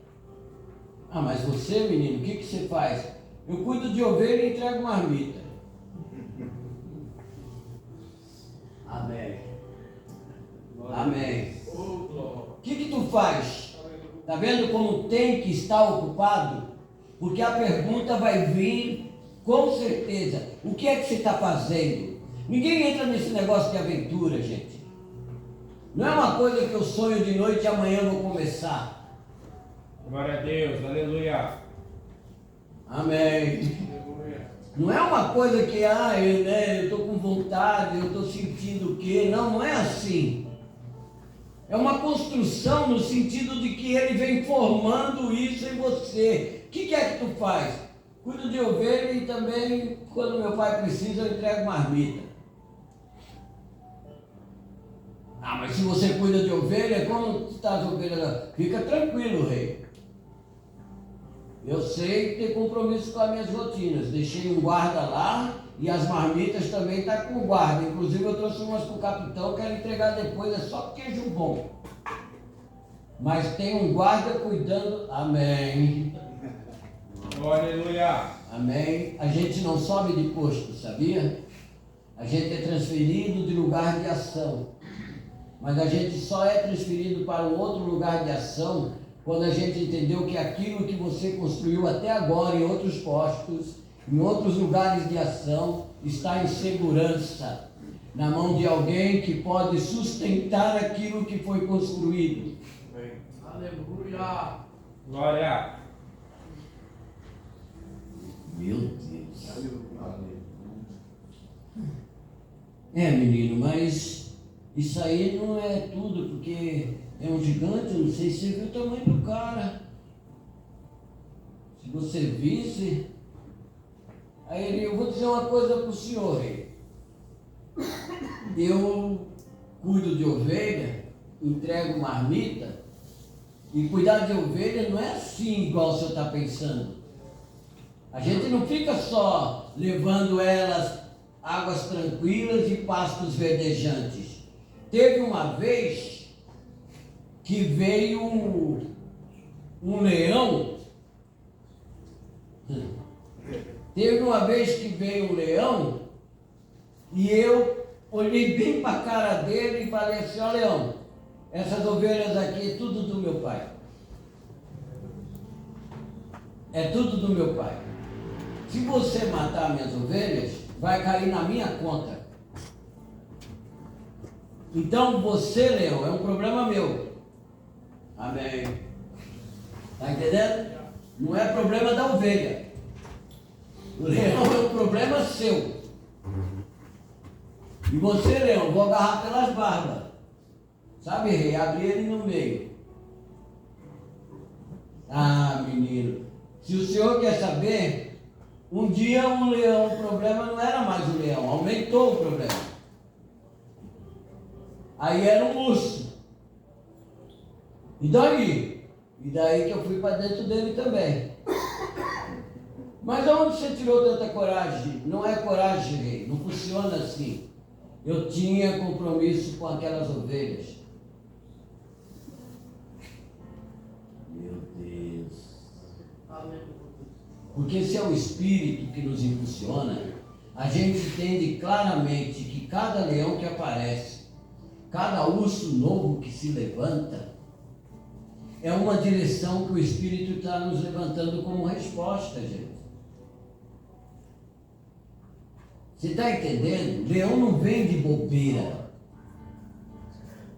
Ah, mas você, menino, o que você faz? Eu cuido de ovelha e entrego marmita. Amém. Amém. O que tu faz? Está vendo como tem que estar ocupado? Porque a pergunta vai vir com certeza. O que é que você está fazendo? Ninguém entra nesse negócio de aventura, gente. Não é uma coisa que eu sonho de noite e amanhã eu vou começar. Glória a Deus, aleluia. Amém. Não é uma coisa que, eu estou com vontade, eu estou sentindo o quê? Não, não é assim. É uma construção no sentido de que ele vem formando isso em você. O que é que tu faz? Cuido de ovelha e também, quando meu pai precisa, eu entrego marmita. Ah, mas se você cuida de ovelha, como está as ovelhas? Fica tranquilo, rei. Eu sei ter compromisso com as minhas rotinas. Deixei um guarda lá e as marmitas também estão com o guarda. Inclusive eu trouxe umas para o capitão, quero entregar depois, é só queijo bom. Mas tem um guarda cuidando. Amém. Aleluia. Amém. A gente não sobe de posto, sabia? A gente é transferido de lugar de ação. Mas a gente só é transferido para um outro lugar de ação quando a gente entendeu que aquilo que você construiu até agora em outros postos, em outros lugares de ação, está em segurança, na mão de alguém que pode sustentar aquilo que foi construído. Aleluia. Glória. Meu Deus. Menino, mas isso aí não é tudo, porque é um gigante, eu não sei se você viu o tamanho do cara. Se você visse, aí ele, eu vou dizer uma coisa para o senhor, rei. Eu cuido de ovelha, entrego marmita, e cuidar de ovelha não é assim igual o senhor está pensando. A gente não fica só levando elas águas tranquilas e pastos verdejantes. Teve uma vez que veio um leão. Teve uma vez que veio um leão e eu olhei bem para a cara dele e falei assim: ó leão, essas ovelhas aqui é tudo do meu pai. É tudo do meu pai. Se você matar minhas ovelhas, vai cair na minha conta. Então você, leão, é um problema meu. Amém. Está entendendo? Não é problema da ovelha. O leão é um problema seu. E você, leão, vou agarrar pelas barbas. Sabe, rei? Abrir ele no meio. Ah, menino. Se o senhor quer saber, um dia um leão, o problema não era mais o leão, aumentou o problema. Aí era um urso. E daí? E daí que eu fui para dentro dele também. Mas aonde você tirou tanta coragem? Não é coragem, rei. Não funciona assim. Eu tinha compromisso com aquelas ovelhas. Meu Deus. Porque se é o Espírito que nos impulsiona, a gente entende claramente que cada leão que aparece, cada urso novo que se levanta, é uma direção que o Espírito está nos levantando como resposta, gente. Você está entendendo? Leão não vem de bobeira.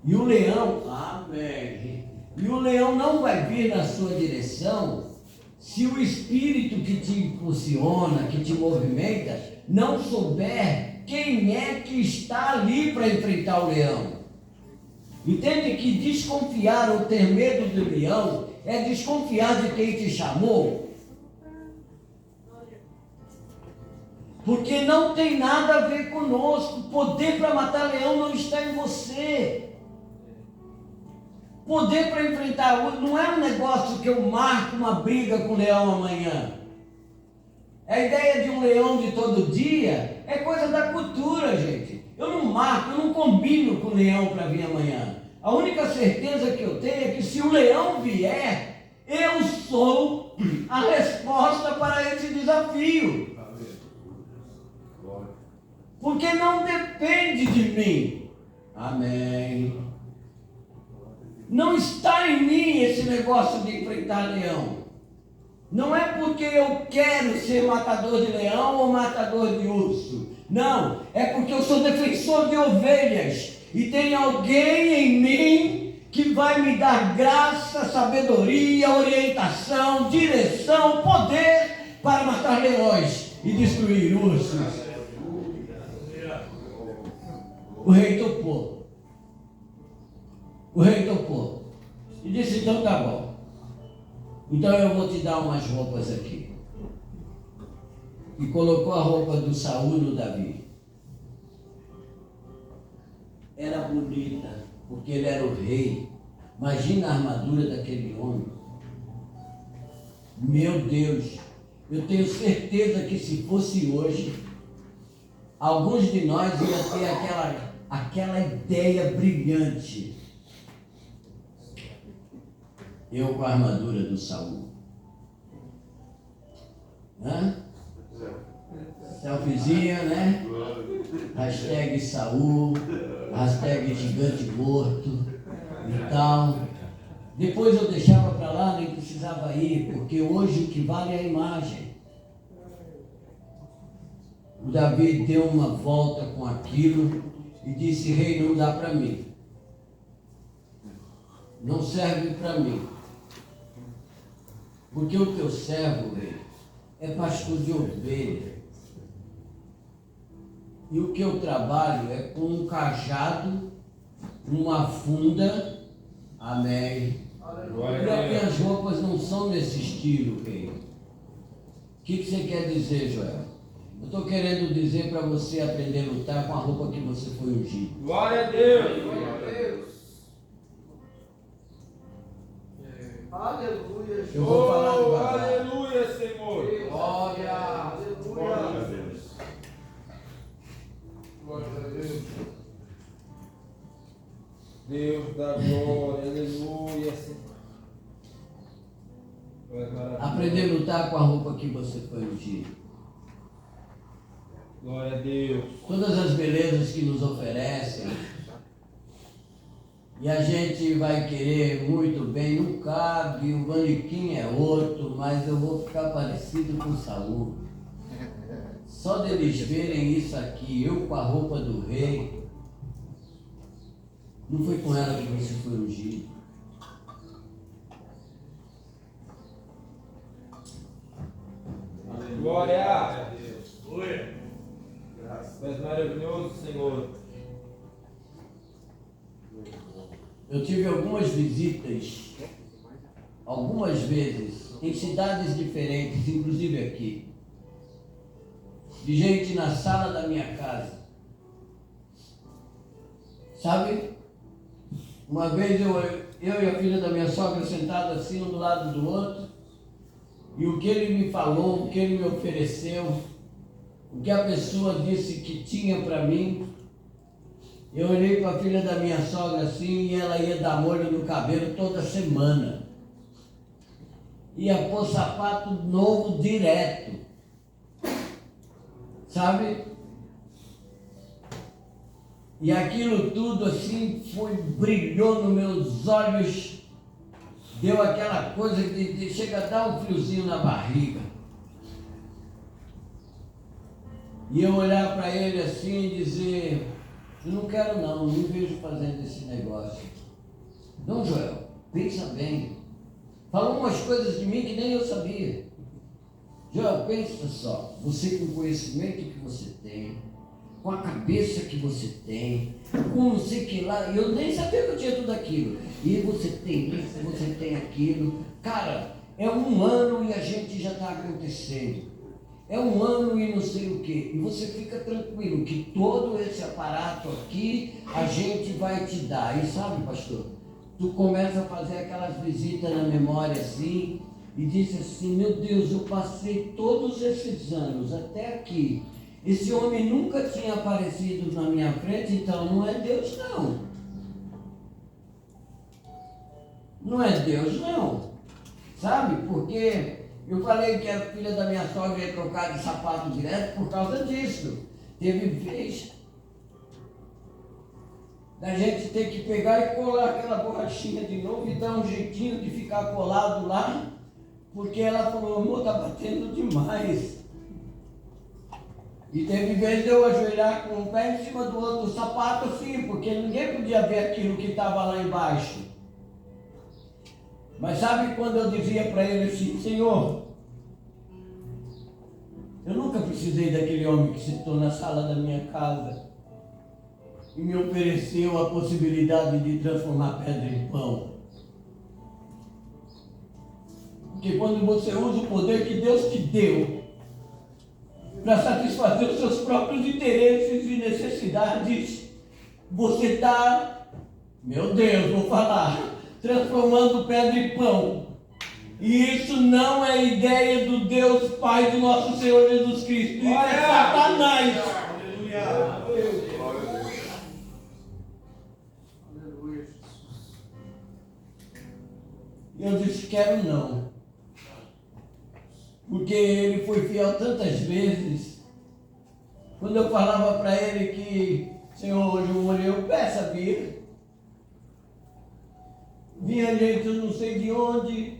E o leão, amém. E o leão não vai vir na sua direção se o Espírito que te impulsiona, que te movimenta, não souber quem é que está ali para enfrentar o leão. Entende que desconfiar ou ter medo do leão é desconfiar de quem te chamou? Porque não tem nada a ver conosco. Poder para matar leão não está em você. Poder para enfrentar não é um negócio que eu marco uma briga com o leão amanhã. A ideia de um leão de todo dia é coisa da cultura, gente. Eu não marco, eu não combino com o leão para vir amanhã. A única certeza que eu tenho é que se o leão vier, eu sou a resposta para esse desafio. Porque não depende de mim. Amém. Não está em mim esse negócio de enfrentar leão. Não é porque eu quero ser matador de leão ou matador de urso. Não, é porque eu sou defensor de ovelhas. E tem alguém em mim que vai me dar graça, sabedoria, orientação, direção, poder para matar leões e destruir ursos. O rei topou. O rei topou. E disse, então tá bom. Então eu vou te dar umas roupas aqui. E colocou a roupa do Saul no Davi. Era bonita, porque ele era o rei. Imagina a armadura daquele homem. Meu Deus, eu tenho certeza que se fosse hoje, alguns de nós iam ter aquela ideia brilhante. Eu com a armadura do Saul. Selfiezinha, né? Hashtag Saul, hashtag gigante morto e tal. Depois eu deixava para lá, nem precisava ir, porque hoje o que vale é a imagem. O Davi deu uma volta com aquilo e disse, rei, não dá para mim. Não serve para mim. Porque o teu servo, rei, é pastor de ovelha. E o que eu trabalho é com um cajado, uma funda, amém. E minhas roupas não são nesse estilo, rei. O que você quer dizer, Joel? Eu estou querendo dizer para você aprender a lutar com a roupa que você foi ungido. Glória a Deus! Glória a Deus! Aleluia! Eu vou falar devagar. Aleluia, Senhor! Glória! Aleluia! Glória a Deus! Glória a Deus! Deus da glória, aleluia, Senhor! Aprender a lutar com a roupa que você foi ungido. Glória a Deus! Todas as belezas que nos oferecem, e a gente vai querer muito bem, não cabe, o manequim é outro, mas eu vou ficar parecido com Saul. Só deles verem isso aqui, eu com a roupa do rei, não foi com ela que você foi ungido. Glória a Deus! Glória! Tu és maravilhoso, Senhor! Eu tive algumas visitas, algumas vezes, em cidades diferentes, inclusive aqui, de gente na sala da minha casa. Sabe? Uma vez eu e a filha da minha sogra sentados assim, um do lado do outro, e o que ele me falou, o que ele me ofereceu, o que a pessoa disse que tinha para mim, eu olhei para a filha da minha sogra assim e ela ia dar molho no cabelo toda semana. Ia pôr sapato novo direto. Sabe? E aquilo tudo assim brilhou nos meus olhos, deu aquela coisa de chega a dar um friozinho na barriga. E eu olhar para ele assim e dizer, eu não quero não me vejo fazendo esse negócio. Não, Joel, pensa bem. Falou umas coisas de mim que nem eu sabia. Joel, pensa só, você com o conhecimento que você tem, com a cabeça que você tem, com não sei o que lá. E eu nem sabia que eu tinha tudo aquilo. E você tem isso, você tem aquilo. Cara, é um ano e a gente já está acontecendo. É um ano e não sei o quê. E você fica tranquilo que todo esse aparato aqui a gente vai te dar. E sabe, pastor, tu começa a fazer aquelas visitas na memória assim e diz assim, meu Deus, eu passei todos esses anos até aqui. Esse homem nunca tinha aparecido na minha frente, então não é Deus não. Não é Deus não. Sabe? Porque eu falei que a filha da minha sogra ia trocar de sapato direto por causa disso. Teve vez da gente ter que pegar e colar aquela borrachinha de novo e dar um jeitinho de ficar colado lá, porque ela falou, amor, tá batendo demais. E teve vez de eu ajoelhar com um pé em cima do outro sapato assim, porque ninguém podia ver aquilo que estava lá embaixo. Mas sabe quando eu dizia para ele assim, Senhor, eu nunca precisei daquele homem que sentou na sala da minha casa e me ofereceu a possibilidade de transformar pedra em pão. Porque quando você usa o poder que Deus te deu para satisfazer os seus próprios interesses e necessidades, você está, meu Deus, vou falar, transformando pedra em pão. E isso não é ideia do Deus Pai do nosso Senhor Jesus Cristo. Isso é Satanás. Aleluia. E eu disse, quero não. Porque ele foi fiel tantas vezes. Quando eu falava para ele que, Senhor, hoje eu morei, eu peço a vir. Vinha gente, eu não sei de onde.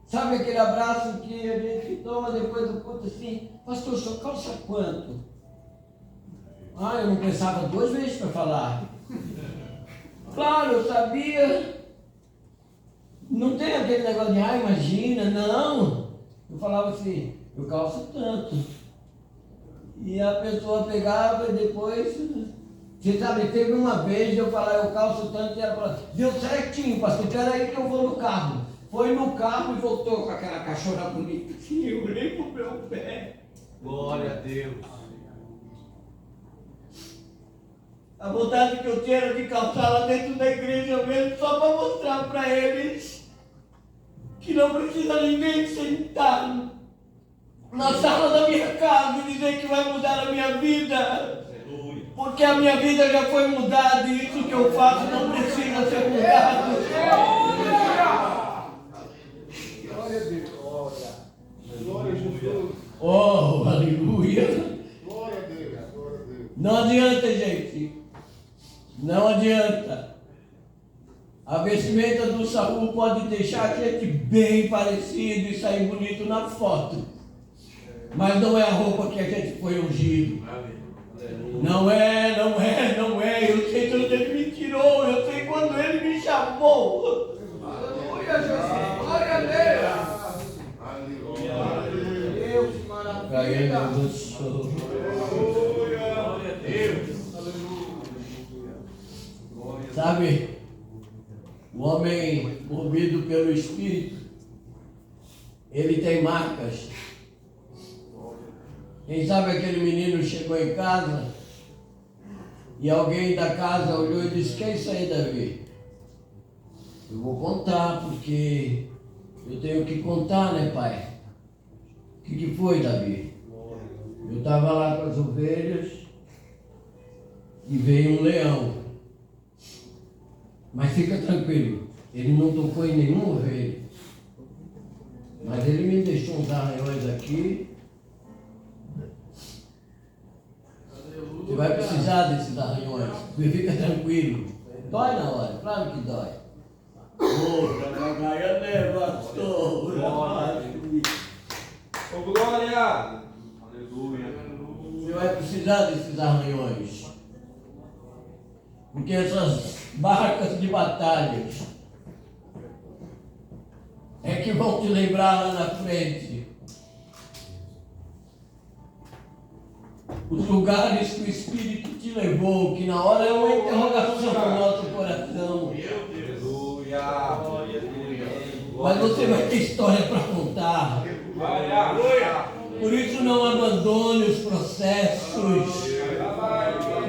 Sabe aquele abraço que a gente toma depois do culto assim, pastor, o senhor calça quanto? Ah, eu não pensava 2 vezes para falar. Claro, eu sabia. Não tem aquele negócio de, imagina, não. Eu falava assim, eu calço tanto. E a pessoa pegava e depois, você sabe, teve uma vez eu falar, eu calço tanto, e ela falou, deu certinho, pastor, peraí que eu vou no carro. Foi no carro e voltou com aquela cachorra bonita. Sim, eu olhei pro meu pé. Glória a Deus. A vontade que eu tinha era de calçar lá dentro da igreja mesmo, só para mostrar para eles que não precisa ninguém sentar na sala da minha casa e dizer que vai mudar a minha vida. Porque a minha vida já foi mudada e isso que eu faço não precisa ser mudado. Glória a Deus. Glória a Jesus. Oh, aleluia. Glória a Deus. Glória a Deus. Não adianta, gente. Não adianta. A vestimenta do Saul pode deixar a gente bem parecido e sair bonito na foto. Mas não é a roupa que a gente foi ungido. Não é. Eu sei de onde ele me tirou. Eu sei quando ele me chamou. Aleluia, Jesus. Glória a Deus. Aleluia. Deus maravilha. Glória a Deus. Sabe, o homem movido pelo Espírito, ele tem marcas. Quem sabe aquele menino chegou em casa e alguém da casa olhou e disse, que é isso aí, Davi? Eu vou contar, porque eu tenho que contar, né, pai? O que foi, Davi? Eu estava lá com as ovelhas e veio um leão. Mas fica tranquilo, ele não tocou em nenhuma ovelha. Mas ele me deixou uns arranhões aqui. Você vai precisar desses arranhões. Você fica tranquilo. Dói na hora, claro que dói. Glória, né, pastor? Ô, glória. Aleluia. Você vai precisar desses arranhões. Porque essas marcas de batalhas é que vão te lembrar lá na frente os lugares que o Espírito te levou, que na hora é uma interrogação para o nosso coração. Aleluia. Mas você vai ter história para contar. Por isso não abandone os processos.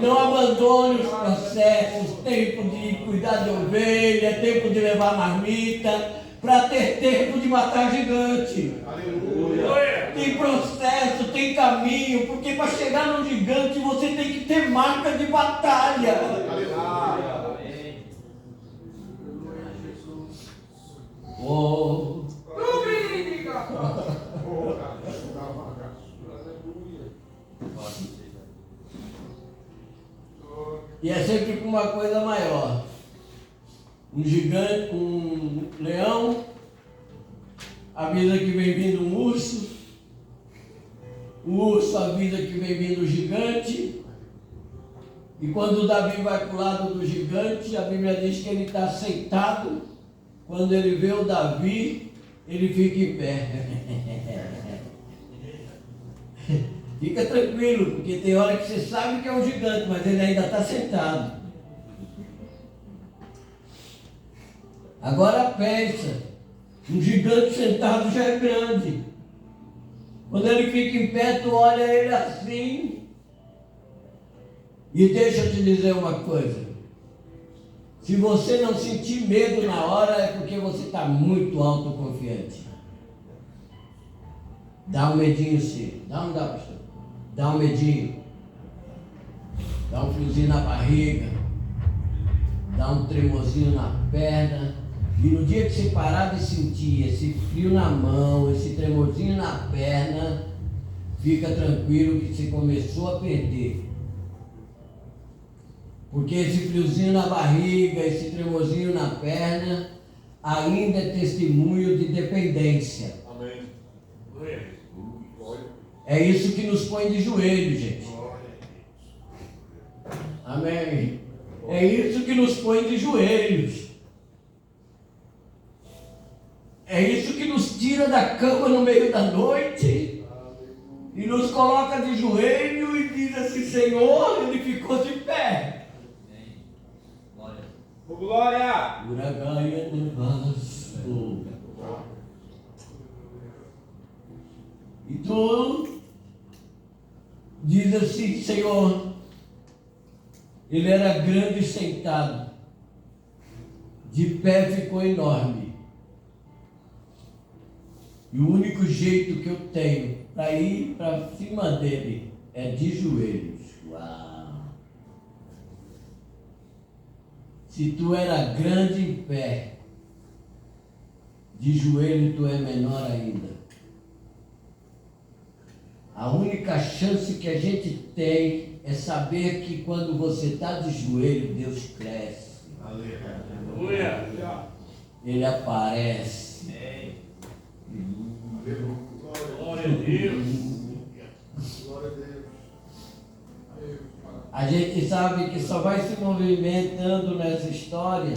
Não abandone os processos. Tempo de cuidar de ovelha, tempo de levar marmita, para ter tempo de matar gigante. Tem processo, tem caminho, porque para chegar no gigante você tem que ter marca de batalha. Oh. E é sempre com uma coisa maior. Um gigante, um leão, avisa que vem vindo um urso, o urso avisa que vem vindo o gigante, e quando o Davi vai para o lado do gigante, a Bíblia diz que ele está sentado, quando ele vê o Davi, ele fica em pé. Fica tranquilo, porque tem hora que você sabe que é um gigante, mas ele ainda está sentado. Agora pensa, um gigante sentado já é grande. Quando ele fica em pé, tu olha ele assim. E deixa eu te dizer uma coisa. Se você não sentir medo na hora, é porque você está muito autoconfiante. Dá um medinho sim. Dá ou não dá, pastor? Dá um medinho. Dá um friozinho na barriga. Dá um tremorzinho na perna. E no dia que você parar de sentir esse frio na mão, esse tremorzinho na perna, fica tranquilo que você começou a perder. Porque esse friozinho na barriga, esse tremorzinho na perna, ainda é testemunho de dependência. Amém. É isso que nos põe de joelho, gente. Amém. É isso que nos põe de joelhos. É isso que nos tira da cama no meio da noite e nos coloca de joelho e diz assim: Senhor, ele ficou de pé. Glória! Uragaia nevasto. E tu diz assim: Senhor, ele era grande sentado, de pé ficou enorme. E o único jeito que eu tenho para ir para cima dele é de joelhos. Uau! Se tu era grande em pé, de joelho tu é menor ainda. A única chance que a gente tem é saber que quando você está de joelho, Deus cresce. Aleluia. Ele aparece. Glória a Deus. Glória a Deus. A gente sabe que só vai se movimentando nessa história,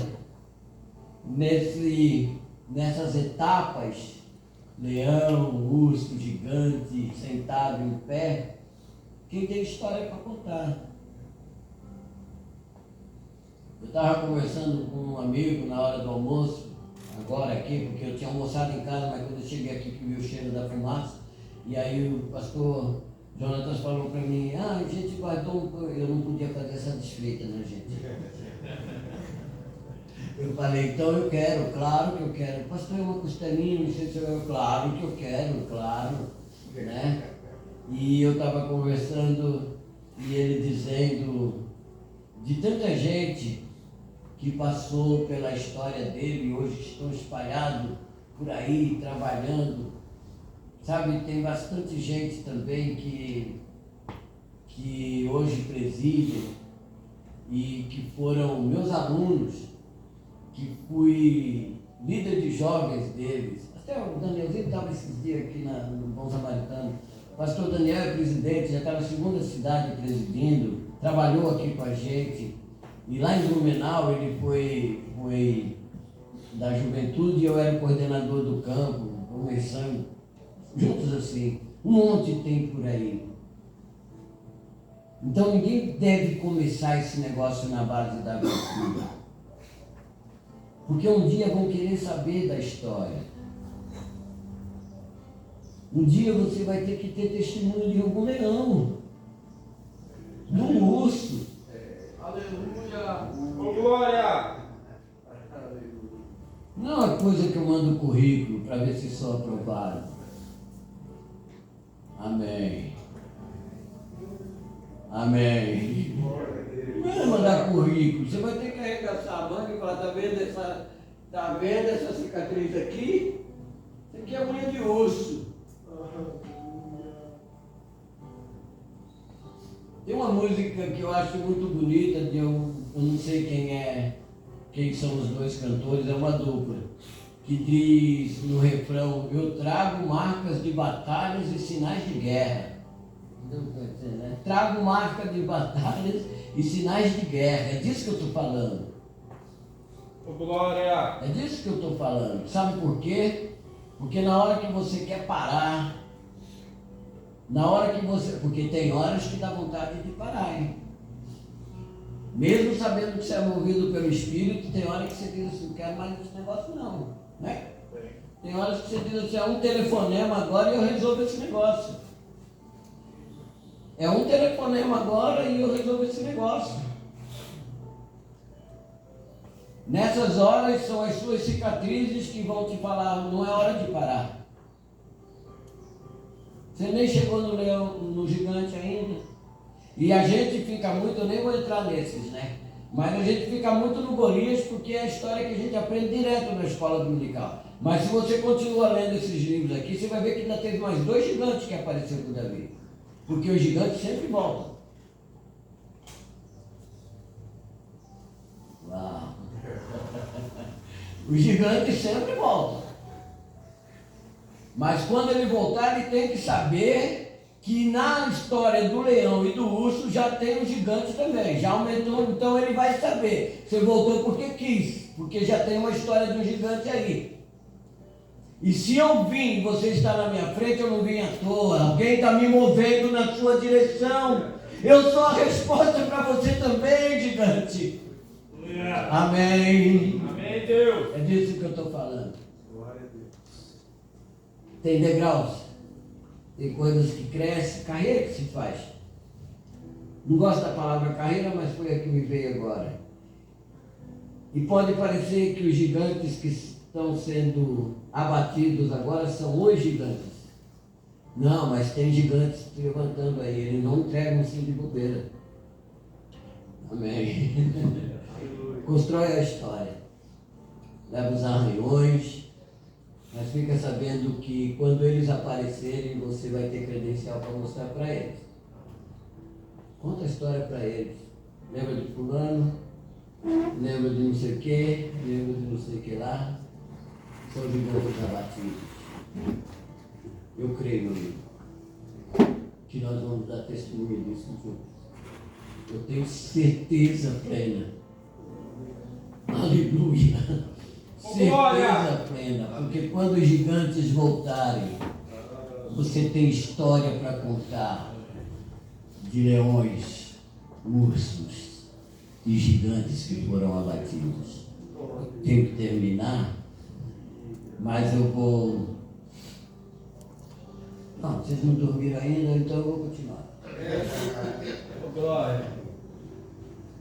nessas etapas, leão, urso, gigante, sentado em pé, quem tem história para contar. Eu estava conversando com um amigo na hora do almoço, agora aqui, porque eu tinha almoçado em casa, mas quando eu cheguei aqui que vi o cheiro da fumaça, e aí o pastor Jonatas falou para mim: a gente guardou, eu não podia fazer essa desfeita, né, gente? Eu falei: então eu quero, claro que eu quero. Pastor, é uma costelinha, não sei se eu claro que eu quero, claro, né? E eu estava conversando e ele dizendo de tanta gente que passou pela história dele e hoje estão espalhados por aí, trabalhando. Sabe, tem bastante gente também que hoje presidem e que foram meus alunos, que fui líder de jovens deles. Até o Danielzinho estava esses dias aqui no Bom Samaritano. O pastor Daniel é presidente, já está na segunda cidade presidindo, trabalhou aqui com a gente. E lá em Blumenau ele foi da juventude e eu era o coordenador do campo, começando, juntos assim, um monte tem por aí. Então ninguém deve começar esse negócio na base da aventura. Porque um dia vão querer saber da história. Um dia você vai ter que ter testemunho de algum leão, de um urso. Aleluia. Ô, glória! Não é uma coisa que eu mando currículo para ver se sou aprovado. Amém. Amém. Não é mandar currículo. Você vai ter que arregaçar a manga e falar, tá vendo essa cicatriz aqui? Isso aqui é unha de urso. Tem uma música que eu acho muito bonita, eu não sei quem são os dois cantores, é uma dupla, que diz no refrão, eu trago marcas de batalhas e sinais de guerra. Né? Trago marcas de batalhas e sinais de guerra, é disso que eu estou falando. Ô, glória! É disso que eu estou falando. Sabe por quê? Porque na hora que você quer parar, porque tem horas que dá vontade de parar, hein? Mesmo sabendo que você é movido pelo Espírito, tem horas que você diz assim, não quero mais esse negócio não, né? Tem horas que você diz assim, é um telefonema agora e eu resolvo esse negócio. É um telefonema agora e eu resolvo esse negócio. Nessas horas são as suas cicatrizes que vão te falar, não é hora de parar. Você nem chegou no leão, no gigante ainda. E a gente fica muito, eu nem vou entrar nesses, né? Mas a gente fica muito no Golias porque é a história que a gente aprende direto na escola dominical. Mas se você continua lendo esses livros aqui, você vai ver que ainda teve mais 2 gigantes que apareceram com Davi. Porque os gigantes sempre voltam. Uau! Os gigantes sempre voltam. Mas quando ele voltar, ele tem que saber que na história do leão e do urso já tem os gigantes também. Já aumentou, então ele vai saber. Você voltou porque quis, porque já tem uma história de um gigante aí. E se eu vim e você está na minha frente, eu não vim à toa. Alguém está me movendo na sua direção. Eu sou a resposta para você também, gigante. Amém. Amém, Deus! É disso que eu estou falando. Tem degraus, tem coisas que crescem, carreira que se faz. Não gosto da palavra carreira, mas foi a que me veio agora. E pode parecer que os gigantes que estão sendo abatidos agora são os gigantes. Não, mas tem gigantes se levantando aí, eles não entregam assim de bobeira. Amém. Constrói a história. Leva os arranhões. Mas fica sabendo que quando eles aparecerem, você vai ter credencial para mostrar para eles. Conta a história para eles. Lembra de fulano? Lembra de não sei o quê? Lembra de não sei o que lá? São gigantes abatidos. Eu creio, meu amigo, que nós vamos dar testemunho disso juntos. Eu tenho certeza plena. Aleluia. Certeza plena, porque quando os gigantes voltarem, você tem história para contar de leões, ursos e gigantes que foram abatidos. Tenho que terminar, mas eu vou... Não, vocês não dormiram ainda, então eu vou continuar. Glória!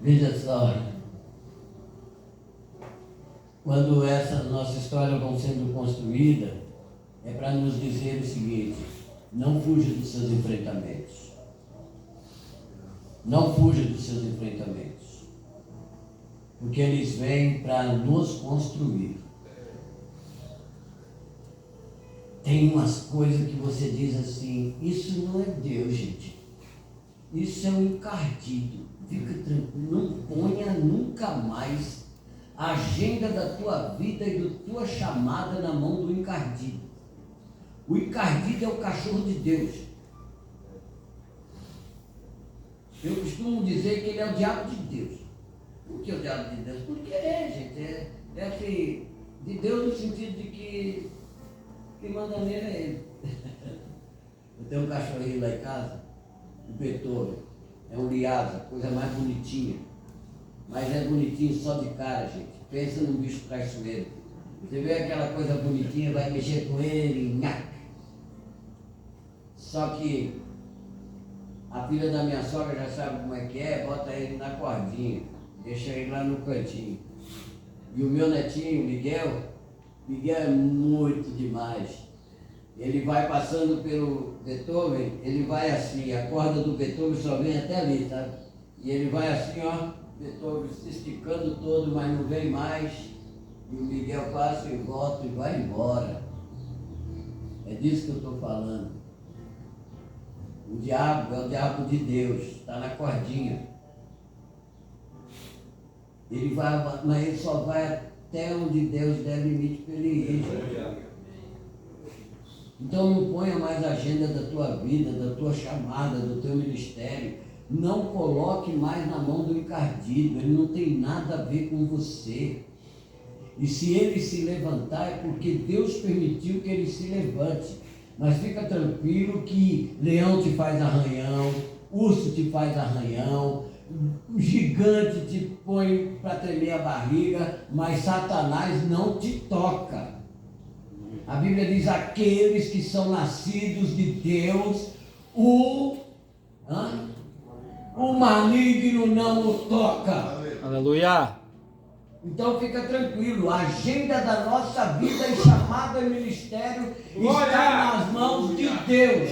Veja só. Quando essa nossa história vão sendo construída, é para nos dizer o seguinte: não fuja dos seus enfrentamentos. Não fuja dos seus enfrentamentos. Porque eles vêm para nos construir. Tem umas coisas que você diz assim, isso não é Deus, gente. Isso é um encardido. Fica tranquilo, não ponha nunca mais a agenda da tua vida e da tua chamada na mão do encardido. O encardido é o cachorro de Deus. Eu costumo dizer que ele é o diabo de Deus. Por que o diabo de Deus? Porque gente. É assim, de Deus no sentido de que quem manda nele é ele. Eu tenho um cachorrinho lá em casa, um Beethoven. É um liasa, coisa mais bonitinha. Mas é bonitinho só de cara, gente. Pensa num bicho traiçoeiro. Você vê aquela coisa bonitinha, vai mexer com ele, nhac. Só que a filha da minha sogra já sabe como é que é, bota ele na cordinha, deixa ele lá no cantinho. E o meu netinho, Miguel é muito demais. Ele vai passando pelo Beethoven, ele vai assim, a corda do Beethoven só vem até ali, sabe? E ele vai assim, ó, Beethoven se esticando todo, mas não vem mais. E o Miguel passa e volta e vai embora. É disso que eu estou falando. O diabo é o diabo de Deus, está na cordinha. Ele vai, mas ele só vai até onde Deus der limite para ele ir. Então não ponha mais a agenda da tua vida, da tua chamada, do teu ministério. Não coloque mais na mão do encardido, ele não tem nada a ver com você. E se ele se levantar é porque Deus permitiu que ele se levante. Mas fica tranquilo que leão te faz arranhão, urso te faz arranhão, gigante te põe para tremer a barriga, mas Satanás não te toca. A Bíblia diz: aqueles que são nascidos de Deus, o maligno não o toca. Aleluia! Então fica tranquilo, a agenda da nossa vida e chamada e ministério está nas mãos de Deus.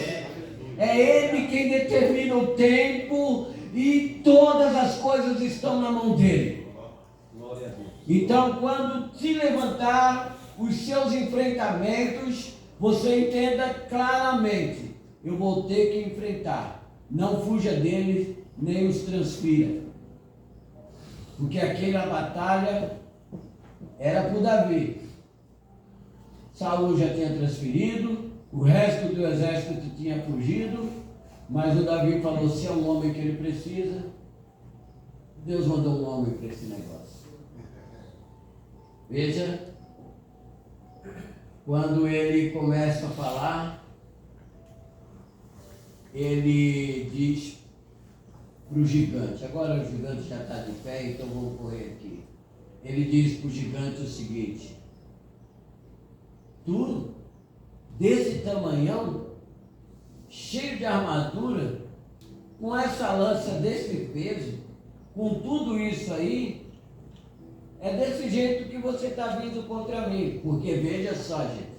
É Ele quem determina o tempo e todas as coisas estão na mão dele. Então quando se levantar os seus enfrentamentos, você entenda claramente: eu vou ter que enfrentar. Não fuja deles, nem os transfira. Porque aquela batalha era por Davi. Saul já tinha transferido, o resto do exército tinha fugido, mas o Davi falou: se é um homem que ele precisa, Deus mandou um homem para esse negócio. Veja, quando ele começa a falar, ele diz para o gigante, agora o gigante já está de pé, então vamos correr aqui. Ele diz para o gigante o seguinte: tu, desse tamanhão, cheio de armadura, com essa lança desse peso, com tudo isso aí, é desse jeito que você está vindo contra mim. Porque veja só, gente,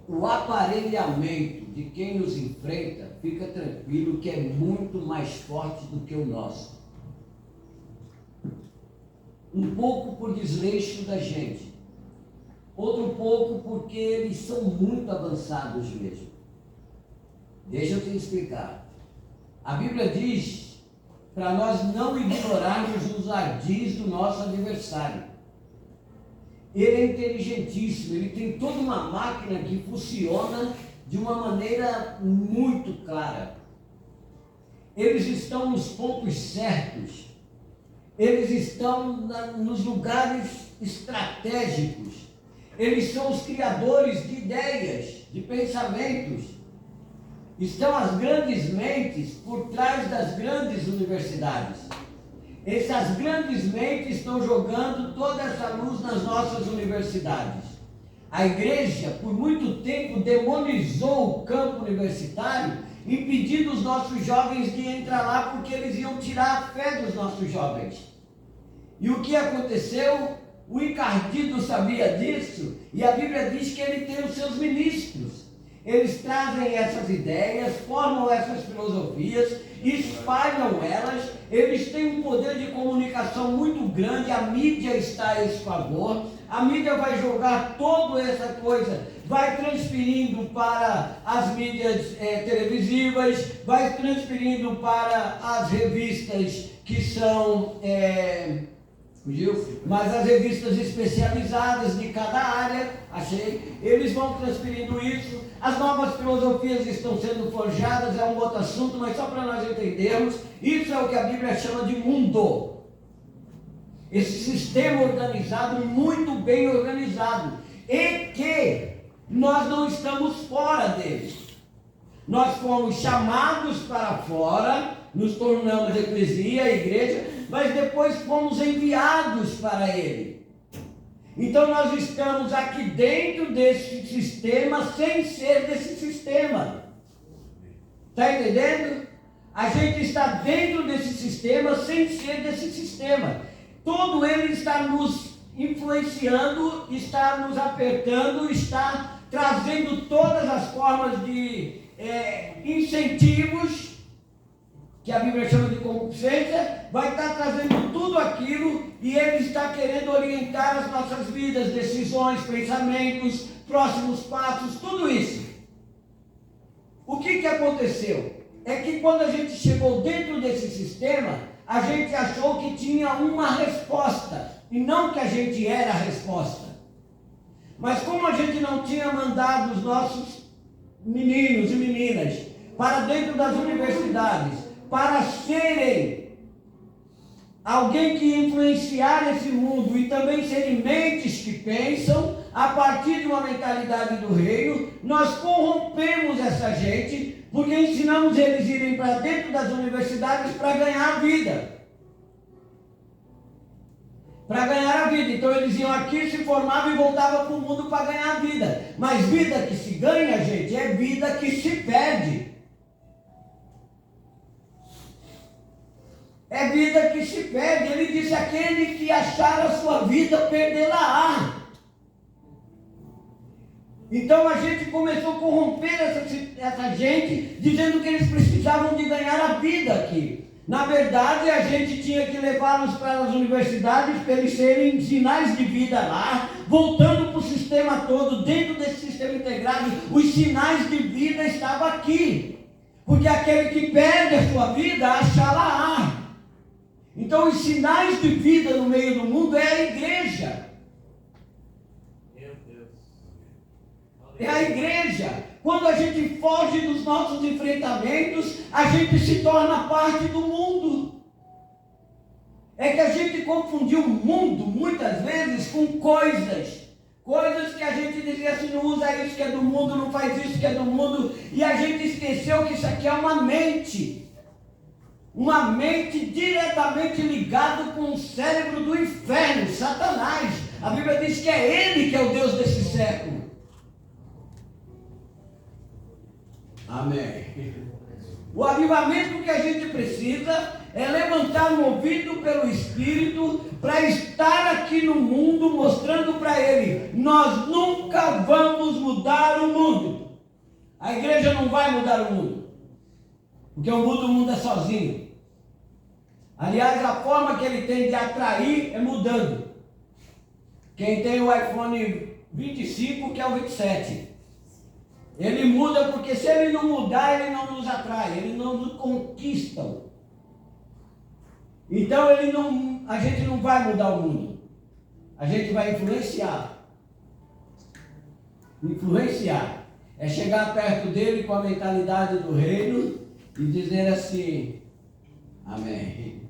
o aparelhamento de quem nos enfrenta, fica tranquilo que é muito mais forte do que o nosso. Um pouco por desleixo da gente, outro pouco porque eles são muito avançados mesmo. Deixa eu te explicar. A Bíblia diz para nós não ignorarmos os ardis do nosso adversário. Ele é inteligentíssimo, ele tem toda uma máquina que funciona de uma maneira muito clara. Eles estão nos pontos certos, eles estão nos lugares estratégicos, eles são os criadores de ideias, de pensamentos. Estão as grandes mentes por trás das grandes universidades. Essas grandes mentes estão jogando toda essa luz nas nossas universidades. A igreja, por muito tempo, demonizou o campo universitário, impedindo os nossos jovens de entrar lá, porque eles iam tirar a fé dos nossos jovens. E o que aconteceu? O encardido sabia disso, e a Bíblia diz que ele tem os seus ministros. Eles trazem essas ideias, formam essas filosofias, espalham elas, eles têm um poder de comunicação muito grande, a mídia está a esse favor, a mídia vai jogar toda essa coisa, vai transferindo para as mídias televisivas, vai transferindo para as revistas que são... mas as revistas especializadas de cada área, eles vão transferindo isso, as novas filosofias estão sendo forjadas, é um outro assunto, mas só para nós entendermos, isso é o que a Bíblia chama de mundo. Esse sistema organizado, muito bem organizado, e que nós não estamos fora dele. Nós fomos chamados para fora, nos tornamos eclesia, igreja, mas depois fomos enviados para Ele. Então nós estamos aqui dentro desse sistema sem ser desse sistema. Está entendendo? A gente está dentro desse sistema sem ser desse sistema. Todo ele está nos influenciando, está nos apertando, está trazendo todas as formas de incentivos, que a Bíblia chama de concupiscência, vai estar trazendo tudo aquilo e ele está querendo orientar as nossas vidas, decisões, pensamentos, próximos passos, tudo isso. O que aconteceu? É que quando a gente chegou dentro desse sistema, a gente achou que tinha uma resposta, e não que a gente era a resposta. Mas como a gente não tinha mandado os nossos meninos e meninas para dentro das universidades, para serem alguém que influenciar esse mundo e também serem mentes que pensam a partir de uma mentalidade do reino, nós corrompemos essa gente, porque ensinamos eles a irem para dentro das universidades para ganhar a vida. Para ganhar a vida. Então eles iam aqui, se formavam e voltavam para o mundo para ganhar a vida. Mas vida que se ganha, gente, é vida que se perde. É vida que se perde. Ele disse: aquele que achar a sua vida, perdê-la-á. Então a gente começou a corromper essa gente, dizendo que eles precisavam de ganhar a vida aqui. Na verdade, a gente tinha que levá-los para as universidades para eles serem sinais de vida lá, voltando para o sistema todo, dentro desse sistema integrado, os sinais de vida estavam aqui. Porque aquele que perde a sua vida, achá-la-á. Então os sinais de vida no meio do mundo é a igreja. É a igreja. Quando a gente foge dos nossos enfrentamentos, a gente se torna parte do mundo. É que a gente confundiu o mundo, muitas vezes, com coisas. Coisas que a gente dizia assim: não usa isso que é do mundo, não faz isso que é do mundo. E a gente esqueceu que isso aqui é uma mente. Uma mente diretamente ligada com o cérebro do inferno, Satanás. A Bíblia diz que é ele que é o Deus desse século. Amém. O avivamento que a gente precisa é levantar o ouvido pelo Espírito para estar aqui no mundo mostrando para ele: nós nunca vamos mudar o mundo. A igreja não vai mudar o mundo, porque o mundo muda sozinho. Aliás, a forma que ele tem de atrair é mudando. Quem tem o iPhone 25 que é o 27, ele muda, porque se ele não mudar, ele não nos atrai, ele não nos conquista. Então a gente não vai mudar o mundo, a gente vai influenciar. Influenciar é chegar perto dele com a mentalidade do reino e dizer assim: amém,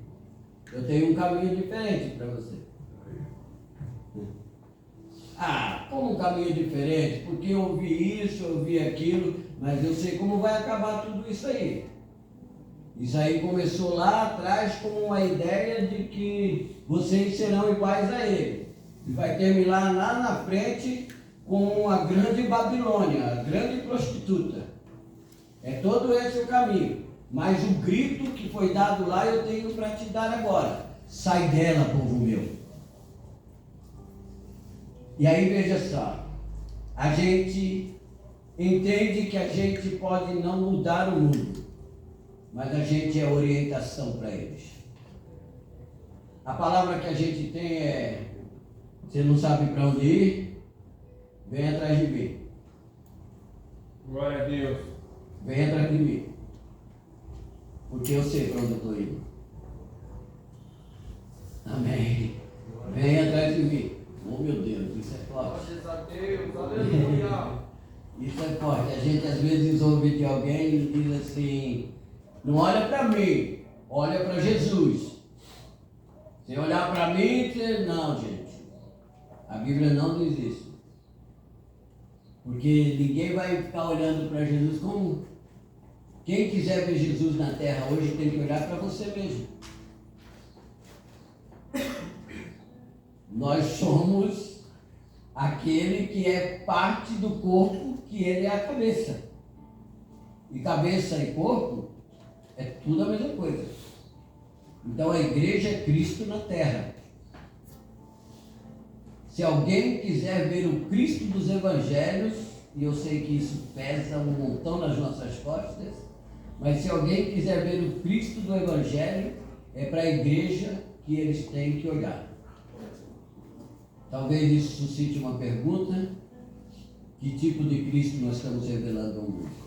eu tenho um caminho diferente para você. Ah, como um caminho diferente? Porque eu ouvi isso, eu ouvi aquilo, mas eu sei como vai acabar tudo isso aí. Isso aí começou lá atrás com uma ideia de que vocês serão iguais a ele. E vai terminar lá na frente com a grande Babilônia, a grande prostituta. É todo esse o caminho. Mas o grito que foi dado lá eu tenho para te dar agora: sai dela, povo meu. E aí veja só, a gente entende que a gente pode não mudar o mundo, mas a gente é orientação para eles. A palavra que a gente tem é: você não sabe para onde ir? Vem atrás de mim. Glória a Deus. Vem atrás de mim, porque eu sei para onde eu estou indo. Amém. Vem atrás de mim. Oh meu Deus, isso é forte. Glórias a Deus, aleluia. Isso é forte. A gente às vezes ouve de alguém e diz assim: não olha para mim, olha para Jesus. Se olhar para mim, você... não, gente. A Bíblia não diz isso. Porque ninguém vai ficar olhando para Jesus como Quem quiser ver Jesus na terra hoje tem que olhar para você mesmo. Nós somos aquele que é parte do corpo, que ele é a cabeça. E cabeça e corpo é tudo a mesma coisa. Então a igreja é Cristo na terra. Se alguém quiser ver o Cristo dos evangelhos, e eu sei que isso pesa um montão nas nossas costas, mas se alguém quiser ver o Cristo do evangelho, é para a igreja que eles têm que olhar. Talvez isso suscite uma pergunta: que tipo de Cristo nós estamos revelando ao mundo?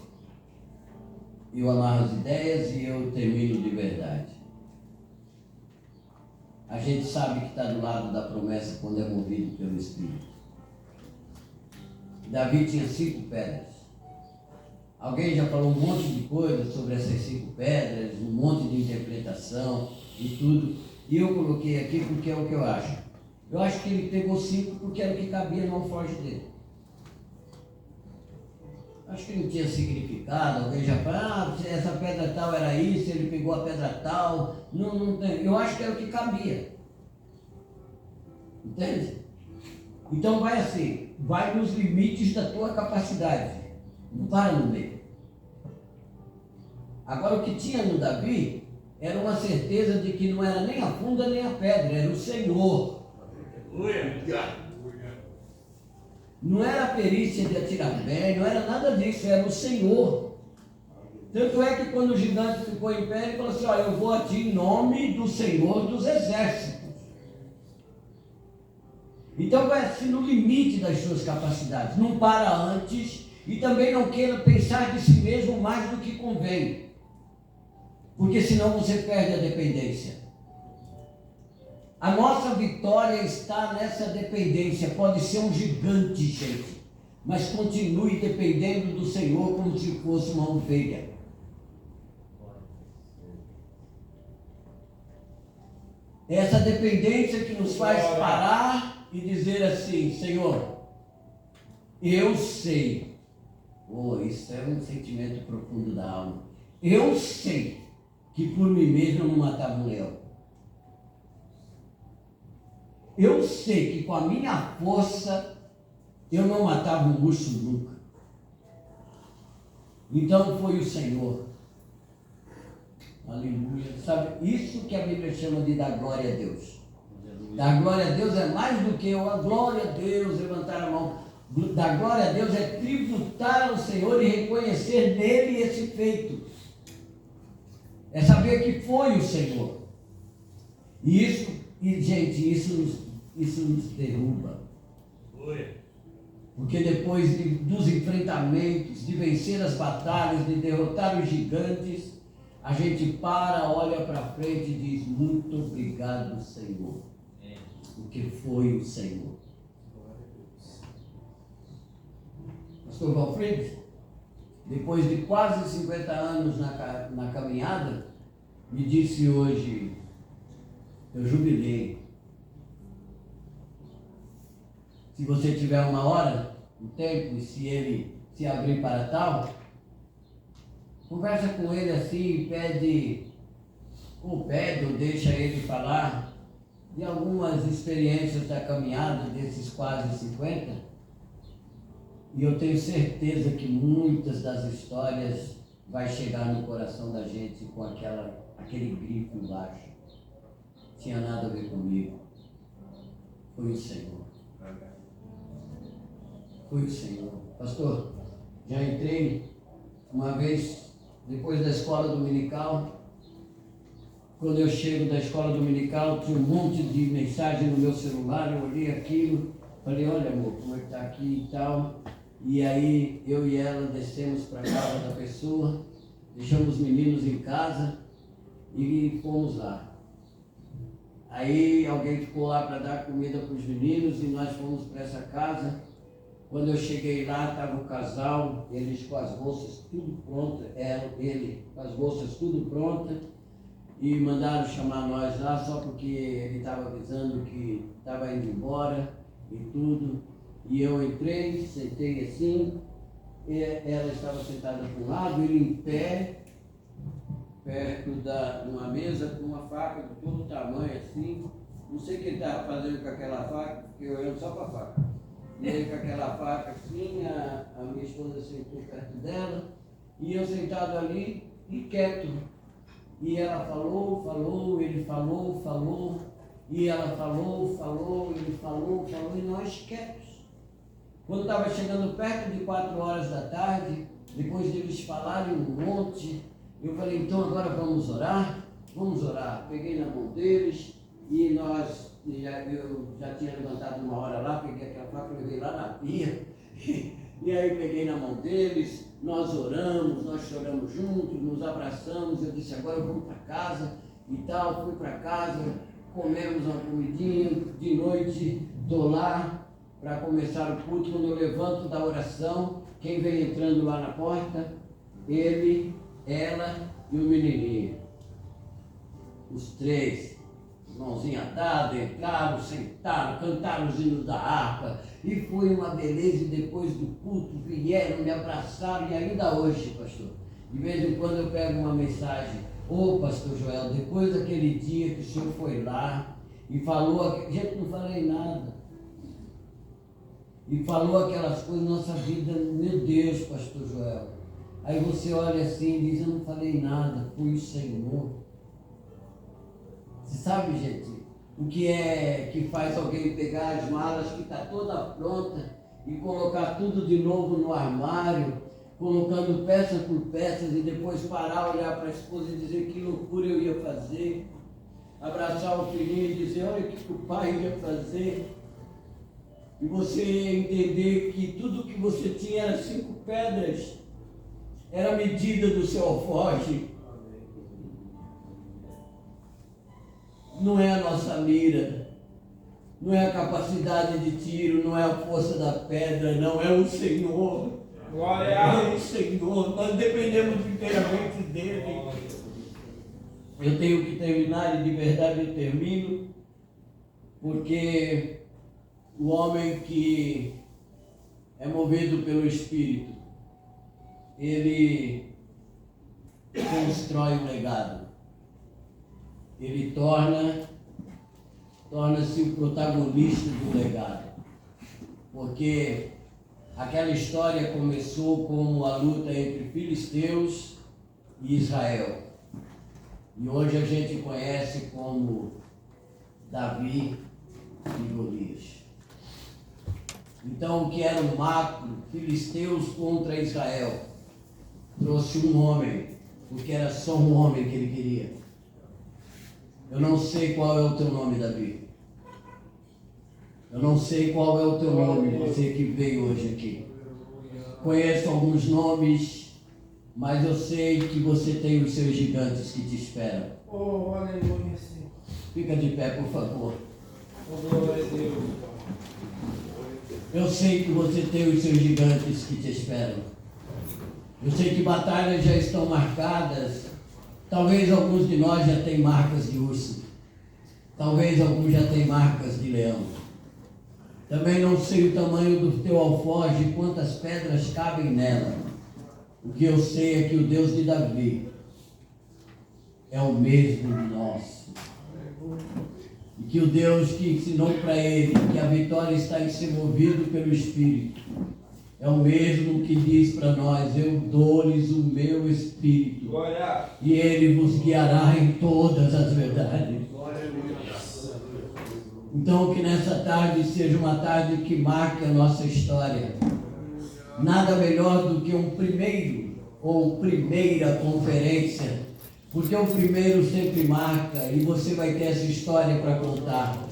Eu amarro as ideias e eu termino de verdade. A gente sabe que está do lado da promessa quando é movido pelo Espírito. Davi tinha 5 pedras. Alguém já falou um monte de coisa sobre essas 5 pedras, um monte de interpretação e tudo. E eu coloquei aqui porque é o que eu acho. Eu acho que ele pegou 5 porque era o que cabia no alforje dele. Acho que não tinha significado. Alguém já fala, essa pedra tal era isso, ele pegou a pedra tal. Não tem. Eu acho que era o que cabia. Entende? Então vai assim, vai nos limites da tua capacidade. Não para no meio. Agora o que tinha no Davi era uma certeza de que não era nem a funda nem a pedra, era o Senhor. Não era a perícia de atirar bem, não era nada disso, era o Senhor. Tanto é que quando o gigante ficou em pé, ele falou assim: olha, eu vou a ti em nome do Senhor dos Exércitos. Então vai assim no limite das suas capacidades, não para antes e também não queira pensar de si mesmo mais do que convém, porque senão você perde a dependência. A nossa vitória está nessa dependência. Pode ser um gigante, gente, mas continue dependendo do Senhor como se fosse uma ovelha. É essa dependência que nos faz parar e dizer assim: Senhor, eu sei. Isso é um sentimento profundo da alma. Eu sei que por mim mesmo eu não matava um leão. Eu sei que com a minha força eu não matava um urso nunca. Então foi o Senhor. Aleluia. Sabe, isso que a Bíblia chama de dar glória a Deus. Dar glória a Deus é mais do que a glória a Deus, levantar a mão. Dar glória a Deus é tributar ao Senhor e reconhecer nele esse feito. É saber que foi o Senhor. E gente, isso nos derruba. Porque depois dos enfrentamentos, de vencer as batalhas, de derrotar os gigantes, a gente olha para frente e diz: muito obrigado, Senhor. Porque foi o Senhor. Pastor Valfried, depois de quase 50 anos na caminhada, me disse hoje: eu jubilei. Se você tiver uma hora, um tempo, e se ele se abrir para tal, conversa com ele assim, pede ou deixa ele falar de algumas experiências da caminhada desses quase 50, e eu tenho certeza que muitas das histórias vai chegar no coração da gente com aquele grifo embaixo. Tinha nada a ver comigo. Foi o Senhor. Foi o Senhor. Pastor, já entrei uma vez, depois da escola dominical. Quando eu chego da escola dominical, tinha um monte de mensagem no meu celular, eu olhei aquilo, falei: olha, amor, como é que está aqui e tal. E aí eu e ela descemos para a casa da pessoa, deixamos os meninos em casa e fomos lá. Aí alguém ficou lá para dar comida para os meninos e nós fomos para essa casa. Quando eu cheguei lá, estava o casal, eles com as bolsas tudo prontas, ele com as bolsas tudo prontas, e mandaram chamar nós lá só porque ele estava avisando que estava indo embora e tudo. E eu entrei, sentei assim, ela estava sentada para um lado, ele em pé, perto de uma mesa com uma faca de todo tamanho assim. Não sei o que ele estava fazendo com aquela faca, fiquei olhando só para a faca. E aí com aquela faca assim, a minha esposa sentou perto dela, e eu sentado ali e quieto. E ela falou, ele falou, e ela falou, ele falou, e nós quietos. Quando estava chegando perto de 4 horas da tarde, depois de eles falarem um monte, eu falei, então agora vamos orar? Vamos orar. Peguei na mão deles e eu já tinha levantado uma hora lá, peguei aquela faca e levei lá na pia. E aí peguei na mão deles, nós oramos, nós choramos juntos, nos abraçamos. Eu disse, agora vamos para casa e tal. Fui para casa, comemos uma comidinha, de noite estou lá para começar o culto. Quando eu levanto da oração, quem vem entrando lá na porta? Ele, ela e o menininho. Os 3, mãozinha dada, entraram, sentaram, cantaram os hinos da harpa. E foi uma beleza. E depois do culto vieram, me abraçaram. E ainda hoje, pastor, de vez em quando eu pego uma mensagem. Ô, pastor Joel, depois daquele dia que o senhor foi lá e falou, gente, não falei nada. E falou aquelas coisas, nossa vida, meu Deus, pastor Joel. Aí você olha assim e diz, eu não falei nada, foi o Senhor. Você sabe, gente, o que é que faz alguém pegar as malas que está toda pronta e colocar tudo de novo no armário, colocando peça por peças, e depois parar, olhar para a esposa e dizer que loucura eu ia fazer, abraçar o filhinho e dizer, olha o que o pai ia fazer. E você entender que tudo que você tinha era 5 pedras, era a medida do seu alforje. Não é a nossa mira, não é a capacidade de tiro, não é a força da pedra, não é o Senhor. Glória! É o Senhor, nós dependemos inteiramente dEle. Eu tenho que terminar, e de verdade eu termino, porque o homem que é movido pelo Espírito, ele constrói um legado. Ele torna-se o protagonista do legado. Porque aquela história começou como a luta entre filisteus e Israel. E hoje a gente conhece como Davi e Golias. Então, o que era um macro, filisteus contra Israel, trouxe um homem, porque era só um homem que ele queria. Eu não sei qual é o teu nome, Davi. Eu não sei qual é o teu nome, você que veio hoje aqui. Conheço alguns nomes, mas eu sei que você tem os seus gigantes que te esperam. Oh, aleluia, Senhor. Fica de pé, por favor. Oh, glória a Deus. Eu sei que você tem os seus gigantes que te esperam. Eu sei que batalhas já estão marcadas. Talvez alguns de nós já tenham marcas de urso. Talvez alguns já tenham marcas de leão. Também não sei o tamanho do teu alforje, quantas pedras cabem nela. O que eu sei é que o Deus de Davi é o mesmo de nós. E que o Deus que ensinou para ele que a vitória está em ser movido pelo Espírito é o mesmo que diz para nós, eu dou-lhes o meu Espírito. Glória. E ele vos guiará em todas as verdades. Então que nessa tarde seja uma tarde que marque a nossa história. Nada melhor do que um primeiro ou primeira conferência, porque o primeiro sempre marca e você vai ter essa história para contar.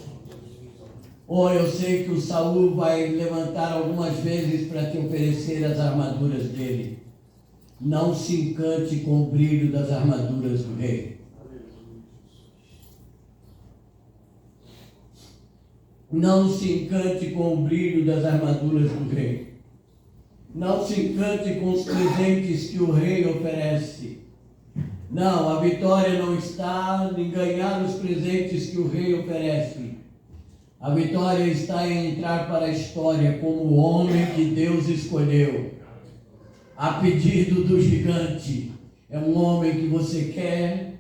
Ou eu sei que o Saul vai levantar algumas vezes para te oferecer as armaduras dele. Não se encante com o brilho das armaduras do rei. Não se encante com o brilho das armaduras do rei. Não se encante com os presentes que o rei oferece. Não, a vitória não está em ganhar os presentes que o rei oferece. A vitória está em entrar para a história como o homem que Deus escolheu. A pedido do gigante. É um homem que você quer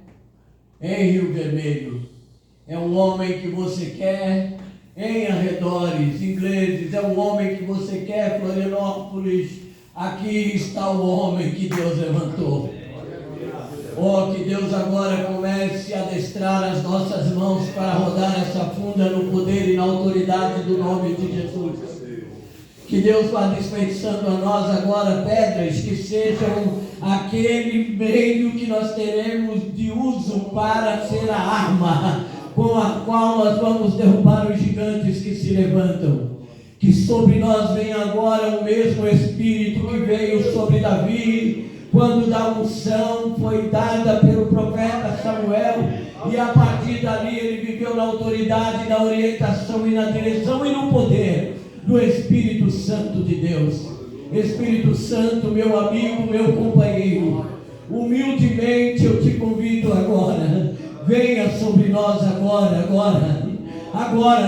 em Rio Vermelho. É um homem que você quer em arredores ingleses. É um homem que você quer Florianópolis. Aqui está o homem que Deus levantou. Oh, que Deus agora comece a adestrar as nossas mãos para rodar essa funda no poder e na autoridade do nome de Jesus. Que Deus vá dispensando a nós agora pedras que sejam aquele meio que nós teremos de uso para ser a arma com a qual nós vamos derrubar os gigantes que se levantam. Que sobre nós venha agora o mesmo Espírito que veio sobre Davi, quando da unção foi dada pelo profeta Samuel, e a partir dali ele viveu na autoridade, na orientação e na direção e no poder do Espírito Santo de Deus. Espírito Santo, meu amigo, meu companheiro, humildemente eu te convido agora, venha sobre nós agora,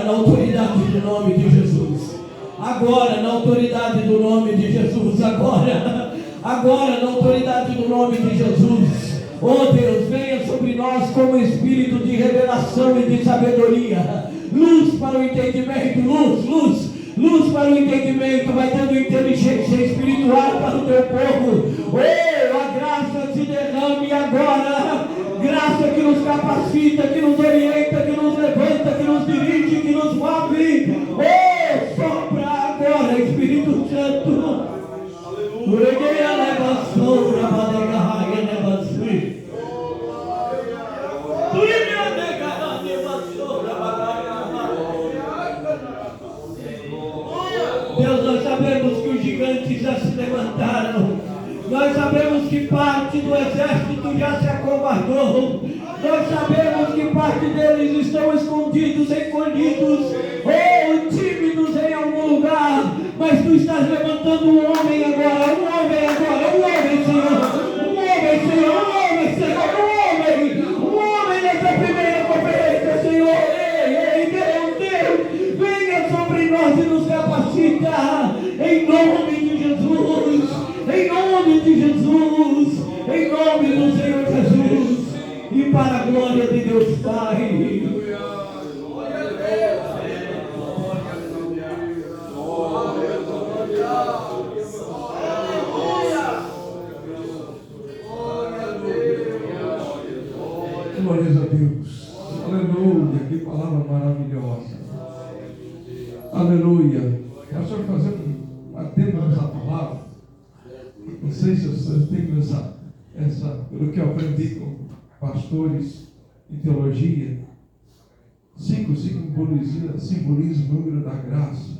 na autoridade do nome de Jesus, agora na autoridade do nome de Jesus, agora na autoridade do nome de Jesus. Oh Deus, venha sobre nós como espírito de revelação e de sabedoria, luz para o entendimento, luz para o entendimento, vai dando inteligência espiritual para o teu povo. Oh, a graça se derrame agora, graça que nos capacita, que nos orienta, que nos levanta, que nos dirige, que nos move. Oh, sopra agora, Espírito Santo. Deus, nós sabemos que os gigantes já se levantaram. Nós sabemos que parte do exército já se acovardou. Nós sabemos que parte deles estão escondidos, encolhidos, ou tímidos em algum lugar. Mas tu estás levantando um homem agora, um homem nessa primeira conferência, Senhor. Ei, Deus, venha sobre nós e nos capacita, em nome de Jesus, em nome do Senhor Jesus, e para a glória de Deus Pai. Glórias a Deus. Aleluia. Que palavra maravilhosa. Aleluia. Eu só fazer um adendo nessa palavra. Não sei se eu tenho pelo que eu aprendi com pastores em teologia. 5 simboliza o número da graça,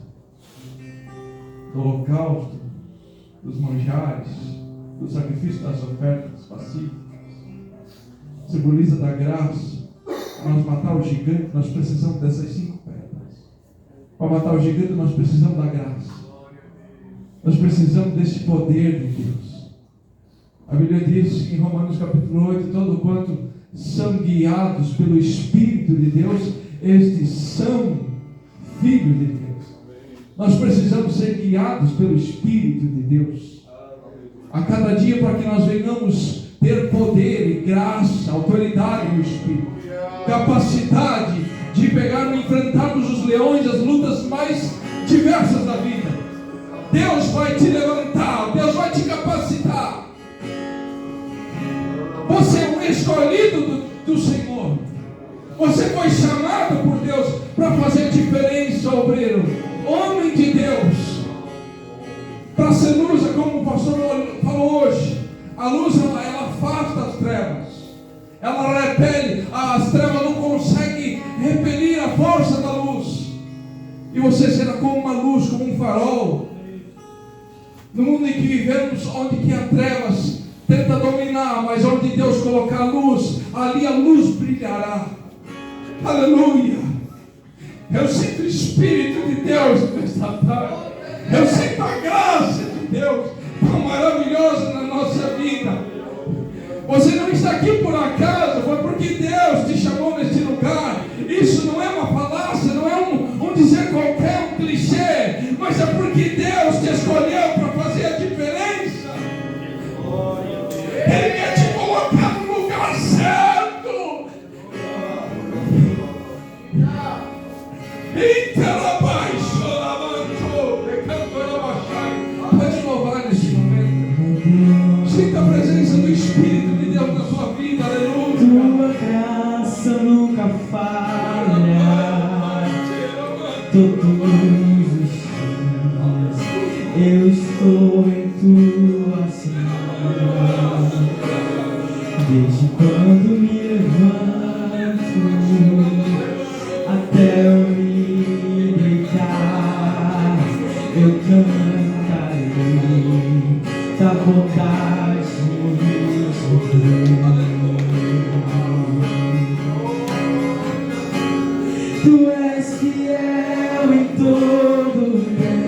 do holocausto, dos manjares, do sacrifício das ofertas pacíficas. Simboliza da graça. Para nós matar o gigante, nós precisamos dessas 5 pedras. Para matar o gigante, nós precisamos da graça. Nós precisamos desse poder de Deus. A Bíblia diz em Romanos capítulo 8, todo quanto são guiados pelo Espírito de Deus, estes são filhos de Deus. Nós precisamos ser guiados pelo Espírito de Deus a cada dia, para que nós venhamos ter poder e graça, autoridade no Espírito, capacidade de pegar e enfrentarmos os leões, as lutas mais diversas da vida. Deus vai te levantar, Deus vai te capacitar. Você é um escolhido do Senhor. Você foi chamado por Deus para fazer diferença, obreiro, homem de Deus, para ser luz, como o pastor falou hoje. A luz, ela afasta as trevas, ela repele, as trevas não conseguem repelir a força da luz, e você será como uma luz, como um farol, no mundo em que vivemos, onde que as trevas tenta dominar, mas onde Deus colocar a luz, ali a luz brilhará. Aleluia. Eu sinto o Espírito de Deus nesta tarde, eu sinto a graça de Deus tão maravilhosa na nossa vida. Você não está aqui por acaso, foi porque Deus te chamou neste lugar. Isso não é uma falácia, não é um dizer qualquer, um clichê, mas é porque Deus te escolheu para fazer a diferença. Ele quer te eu estou em tuas mãos. Desde quando me levanto até eu me deitar, eu cantarei da bondade de Deus. Tu és fiel em todo tempo,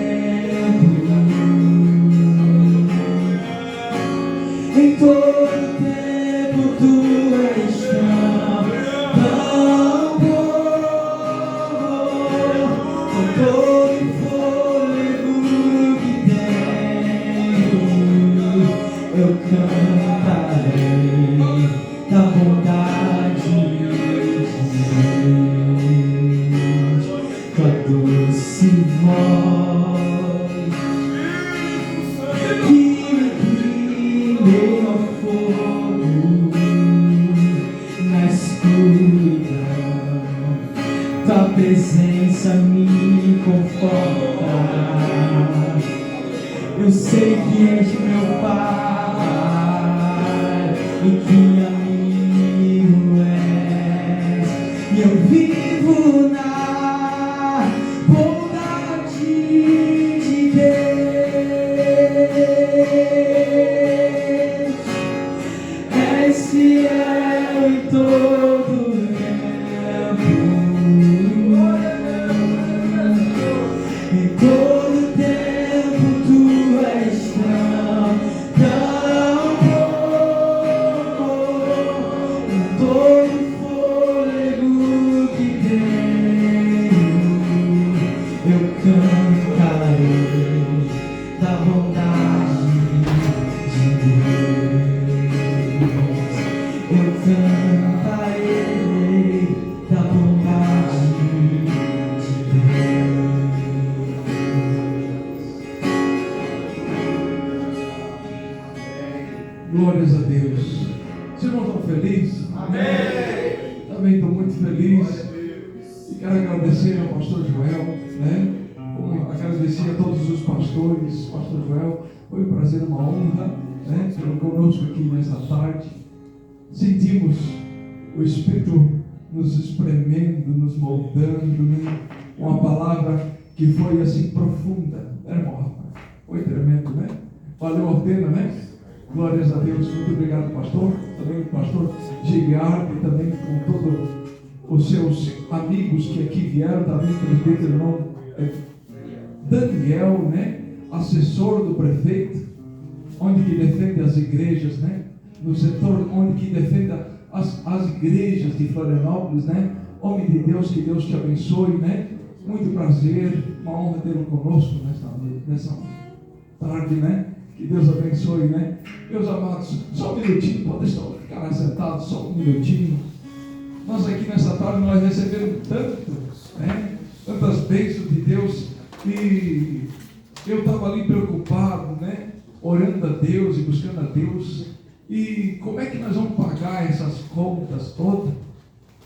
em todo tempo tu és tão bom, com todo fôlego que tenho, eu cantarei da bondade de Deus, tua doce voz que me inclina ao fogo na escuridão, tua presença me conforta. Eu sei que és meu Pai e que amigo és, e eu vivo na bondade de Deus. És fiel em todo tempo, em todo tempo tu és tão bom, em todo fôlego que tenho, eu cantarei da bondade de Deus. Eu cantarei da bondade de Deus. Glórias a Deus. Vocês irmãos estão felizes? Amém. Também estou muito feliz. E quero agradecer ao pastor Joel, né? Como agradecer a todos os pastores. Pastor Joel, foi um prazer, uma honra, né? Ter conosco aqui nessa tarde. Sentimos o Espírito nos espremendo, nos moldando, né? Uma palavra que foi assim profunda, né, irmão Rafa? Foi tremendo, né? Valeu a pena, né? Glórias a Deus. Muito obrigado, pastor. Também o pastor Giliardo e também com todos os seus amigos que aqui vieram, também com o irmão Daniel, né? Assessor do prefeito, onde que defende as igrejas, né? No setor onde que defende as igrejas de Florianópolis, né? Homem de Deus, que Deus te abençoe, né? Muito prazer, uma honra tê-lo conosco nessa tarde, né? Que Deus abençoe, né? Meus amados, só um minutinho, pode ficar sentado, só um minutinho. Nós aqui nessa tarde, nós recebemos tanto, né? Tantas bênçãos de Deus, e eu estava ali preocupado, né? Orando a Deus e buscando a Deus, e como é que nós vamos pagar essas contas todas,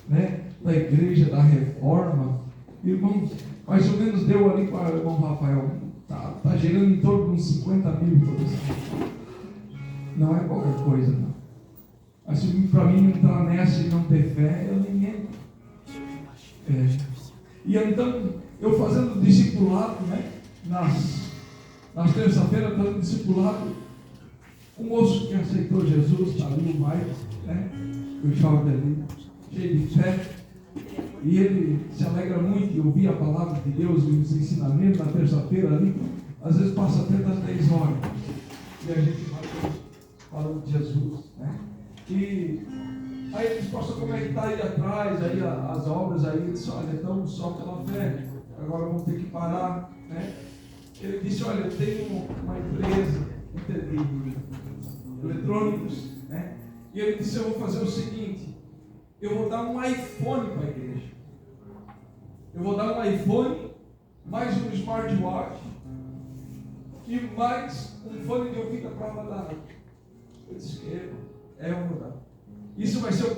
né? Da igreja, da reforma. Irmãos, mais ou menos deu ali para o irmão Rafael, tá gerando em torno de uns 50 mil toda essa. Não é qualquer coisa, não. Assim, para mim entrar nessa e não ter fé, eu nem entro. E então, eu fazendo discipulado, né? Nas terça-feiras, fazendo discipulado, um moço que aceitou Jesus, está ali o Mike, né? O jovem ali, cheio de fé. E ele se alegra muito de ouvir a palavra de Deus e os ensinamentos na terça-feira ali. Às vezes passa até das 10 horas. E a gente vai falando de Jesus, né? E aí ele disse, pastor, como é que está aí atrás, aí as obras aí? Ele disse, olha, então só pela fé, agora vamos ter que parar, né? Ele disse, olha, eu tenho uma empresa de eletrônicos, né? E ele disse, eu vou fazer o seguinte, eu vou dar um iPhone para a igreja. Eu vou dar um iPhone, mais um smartwatch e mais um fone de ouvido para ela dar. Eu disse, eu vou dar. Isso vai ser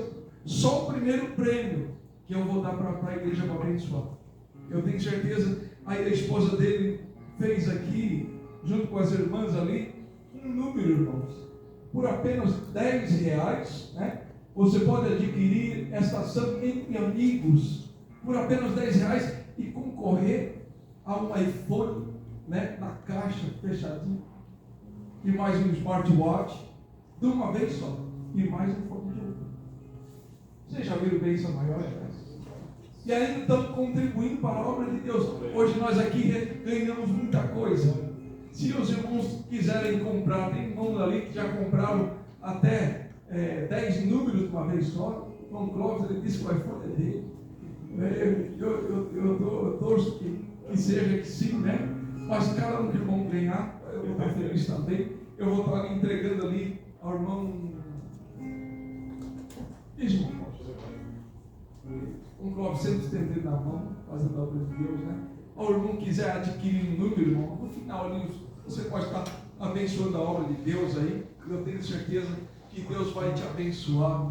só o primeiro prêmio que eu vou dar para a igreja para abençoar. Eu tenho certeza, aí a esposa dele fez aqui junto com as irmãs ali, um número, irmãos. Por apenas R$10, né? Você pode adquirir esta ação entre amigos por apenas R$10 e concorrer a um iPhone, né? Na caixa fechadinho, e mais um smartwatch de uma vez só, e mais um fone de ouvido. Vocês já viram bênção maior? E ainda estamos contribuindo para a obra de Deus. Hoje nós aqui ganhamos muita coisa. Se os irmãos quiserem comprar, tem irmãos ali que já compraram até 10 números de uma vez só. O João Clóvis, ele disse que o iPhone é dele. Eu torço que seja que sim, né? Mas cada um que irmão ganhar, eu vou estar feliz também. Eu vou estar entregando ali ao irmão. Isso, irmão. Um Clóvis sempre estendendo na mão, fazendo a obra de Deus, né? Ou o irmão quiser adquirir um número, irmão, no final ali você pode estar abençoando a obra de Deus aí. Eu tenho certeza que Deus vai te abençoar.